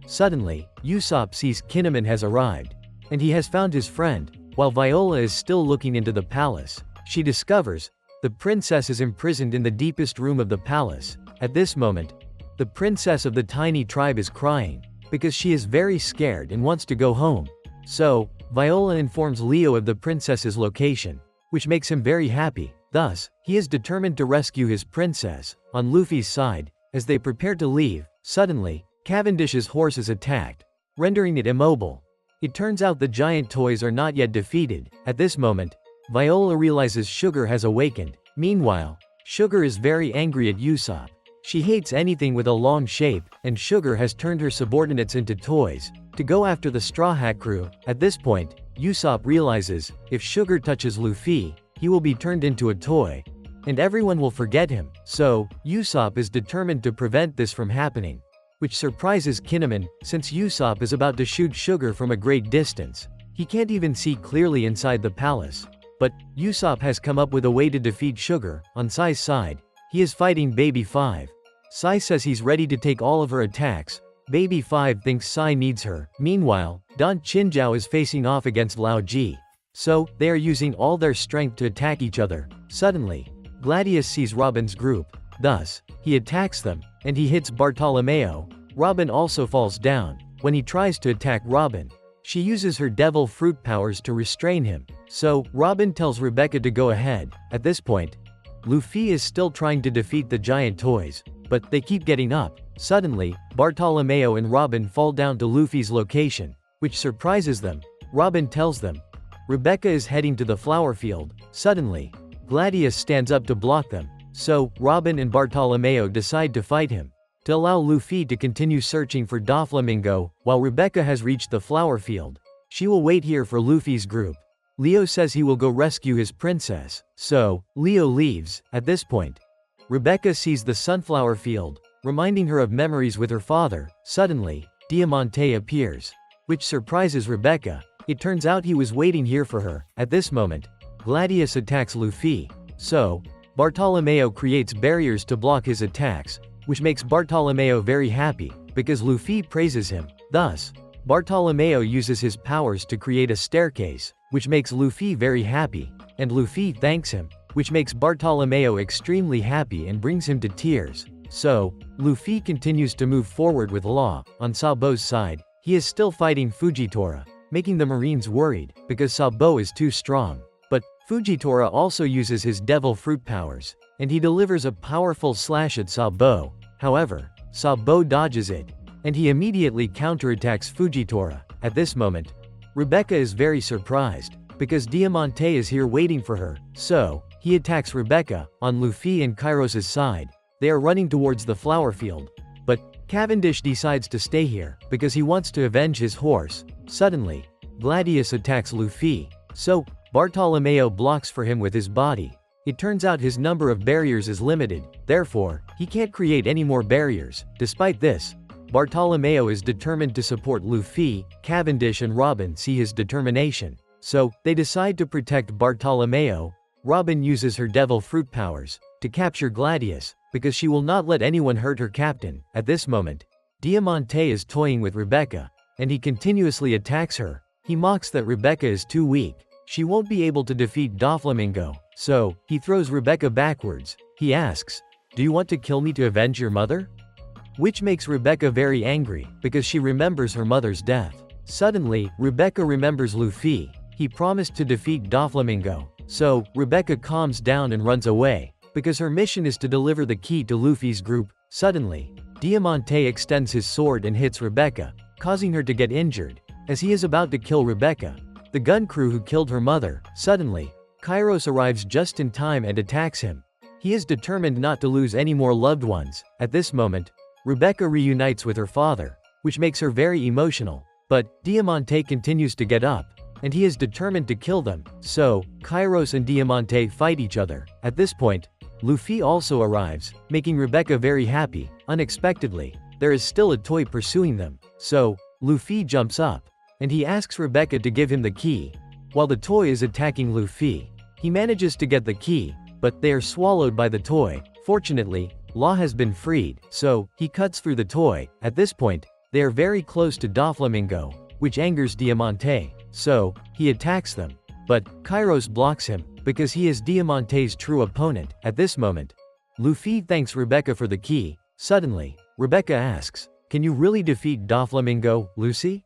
Suddenly, Usopp sees Kinemon has arrived, and he has found his friend. While Viola is still looking into the palace, she discovers the princess is imprisoned in the deepest room of the palace. At this moment, the princess of the tiny tribe is crying, because she is very scared and wants to go home. So, Viola informs Leo of the princess's location, which makes him very happy. Thus, he is determined to rescue his princess. On Luffy's side, as they prepare to leave, suddenly, Cavendish's horse is attacked, rendering it immobile. It turns out the giant toys are not yet defeated. At this moment, Viola realizes Sugar has awakened. Meanwhile, Sugar is very angry at Usopp. She hates anything with a long shape, and Sugar has turned her subordinates into toys, to go after the Straw Hat crew. At this point, Usopp realizes, if Sugar touches Luffy, he will be turned into a toy, and everyone will forget him. So, Usopp is determined to prevent this from happening, which surprises Kinemon, since Usopp is about to shoot Sugar from a great distance. He can't even see clearly inside the palace. But, Usopp has come up with a way to defeat Sugar. On Sai's side, he is fighting Baby 5. Sai says he's ready to take all of her attacks. Baby 5 thinks Sai needs her. Meanwhile, Don Chinjiao is facing off against Lao Ji. So, they are using all their strength to attack each other. Suddenly, Gladius sees Robin's group. Thus, he attacks them, and he hits Bartolomeo. Robin also falls down. When he tries to attack Robin, she uses her devil fruit powers to restrain him. So, Robin tells Rebecca to go ahead. At this point, Luffy is still trying to defeat the giant toys, but they keep getting up. Suddenly, Bartolomeo and Robin fall down to Luffy's location, which surprises them. Robin tells them Rebecca is heading to the flower field. Suddenly, Gladius stands up to block them. So, Robin and Bartolomeo decide to fight him, to allow Luffy to continue searching for Doflamingo. While Rebecca has reached the flower field, she will wait here for Luffy's group. Leo says he will go rescue his princess, so, Leo leaves. At this point, Rebecca sees the sunflower field, reminding her of memories with her father. Suddenly, Diamante appears, which surprises Rebecca. It turns out he was waiting here for her. At this moment, Gladius attacks Luffy. So, Bartolomeo creates barriers to block his attacks, which makes Bartolomeo very happy, because Luffy praises him. Thus, Bartolomeo uses his powers to create a staircase, which makes Luffy very happy, and Luffy thanks him, which makes Bartolomeo extremely happy and brings him to tears. So, Luffy continues to move forward with Law. On Sabo's side, he is still fighting Fujitora, making the Marines worried, because Sabo is too strong. But, Fujitora also uses his devil fruit powers, and he delivers a powerful slash at Sabo. However, Sabo dodges it, and he immediately counterattacks Fujitora. At this moment, Rebecca is very surprised, because Diamante is here waiting for her, so, he attacks Rebecca. On Luffy and Kyros' side, they are running towards the flower field. But, Cavendish decides to stay here, because he wants to avenge his horse. Suddenly, Gladius attacks Luffy, so, Bartolomeo blocks for him with his body. It turns out his number of barriers is limited, therefore, he can't create any more barriers. Despite this, Bartolomeo is determined to support Luffy. Cavendish and Robin see his determination, so, they decide to protect Bartolomeo. Robin uses her devil fruit powers to capture Gladius, because she will not let anyone hurt her captain. At this moment, Diamante is toying with Rebecca, and he continuously attacks her. He mocks that Rebecca is too weak. She won't be able to defeat Doflamingo, so, he throws Rebecca backwards. He asks, "Do you want to kill me to avenge your mother?" Which makes Rebecca very angry, because she remembers her mother's death. Suddenly, Rebecca remembers Luffy. He promised to defeat Doflamingo, so, Rebecca calms down and runs away, because her mission is to deliver the key to Luffy's group. Suddenly, Diamante extends his sword and hits Rebecca, causing her to get injured. As he is about to kill Rebecca, the gun crew who killed her mother, suddenly, Kyros arrives just in time and attacks him. He is determined not to lose any more loved ones. At this moment, Rebecca reunites with her father, which makes her very emotional. But, Diamante continues to get up, and he is determined to kill them. So, Kyros and Diamante fight each other. At this point, Luffy also arrives, making Rebecca very happy. Unexpectedly, there is still a toy pursuing them. So, Luffy jumps up, and he asks Rebecca to give him the key. While the toy is attacking Luffy, he manages to get the key, but they are swallowed by the toy. Fortunately, Law has been freed, so, he cuts through the toy. At this point, they are very close to Doflamingo, which angers Diamante, so, he attacks them. But, Kyros blocks him, because he is Diamante's true opponent. At this moment, Luffy thanks Rebecca for the key. Suddenly, Rebecca asks, "Can you really defeat Doflamingo, Lucy?"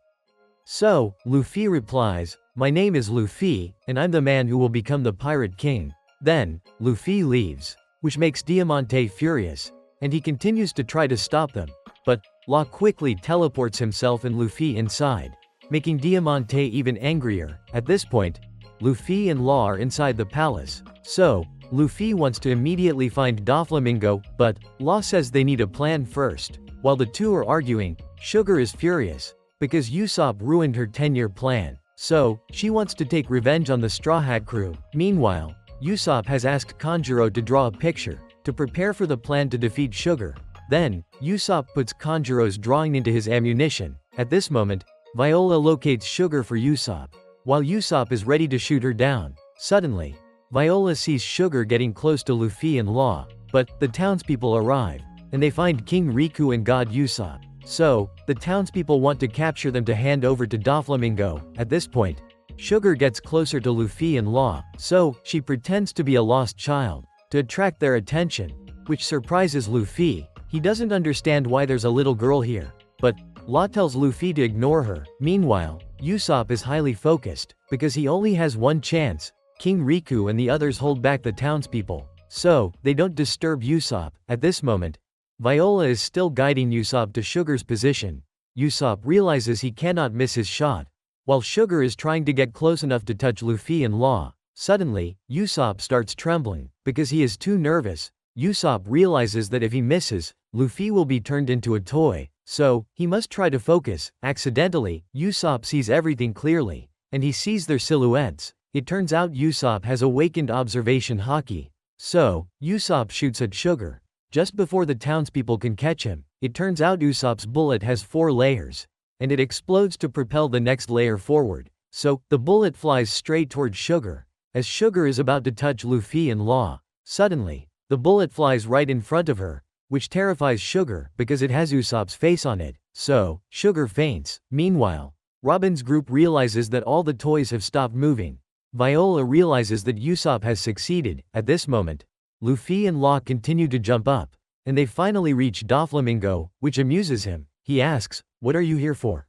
So, Luffy replies, "My name is Luffy, and I'm the man who will become the Pirate King." Then, Luffy leaves, which makes Diamante furious, and he continues to try to stop them. But, Law quickly teleports himself and Luffy inside, making Diamante even angrier. At this point, Luffy and Law are inside the palace. So, Luffy wants to immediately find Doflamingo, but, Law says they need a plan first. While the two are arguing, Sugar is furious, because Usopp ruined her 10-year plan. So, she wants to take revenge on the Straw Hat crew. Meanwhile, Usopp has asked Kanjuro to draw a picture, to prepare for the plan to defeat Sugar. Then, Usopp puts Kanjuro's drawing into his ammunition. At this moment, Viola locates Sugar for Usopp, while Usopp is ready to shoot her down. Suddenly, Viola sees Sugar getting close to Luffy and Law, but, the townspeople arrive, and they find King Riku and God Usopp. So, the townspeople want to capture them to hand over to Doflamingo. At this point, Sugar gets closer to Luffy and Law, so, she pretends to be a lost child, to attract their attention, which surprises Luffy. He doesn't understand why there's a little girl here, but, Law tells Luffy to ignore her. Meanwhile, Usopp is highly focused, because he only has one chance. King Riku and the others hold back the townspeople, so, they don't disturb Usopp. At this moment, Viola is still guiding Usopp to Sugar's position. Usopp realizes he cannot miss his shot, while Sugar is trying to get close enough to touch Luffy and Law. Suddenly, Usopp starts trembling, because he is too nervous. Usopp realizes that if he misses, Luffy will be turned into a toy, so, he must try to focus. Accidentally, Usopp sees everything clearly, and he sees their silhouettes. It turns out Usopp has awakened observation haki. So, Usopp shoots at Sugar, just before the townspeople can catch him. It turns out Usopp's bullet has 4 layers, and it explodes to propel the next layer forward. So, the bullet flies straight towards Sugar. As Sugar is about to touch Luffy and Law, suddenly, the bullet flies right in front of her, which terrifies Sugar because it has Usopp's face on it. So, Sugar faints. Meanwhile, Robin's group realizes that all the toys have stopped moving. Viola realizes that Usopp has succeeded. At this moment, Luffy and Law continue to jump up, and they finally reach Doflamingo, which amuses him. He asks, "What are you here for?"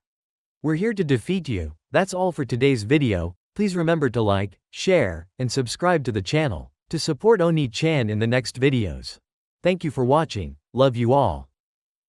"We're here to defeat you." That's all for today's video. Please remember to like, share, and subscribe to the channel to support Oni-chan in the next videos. Thank you for watching. Love you all.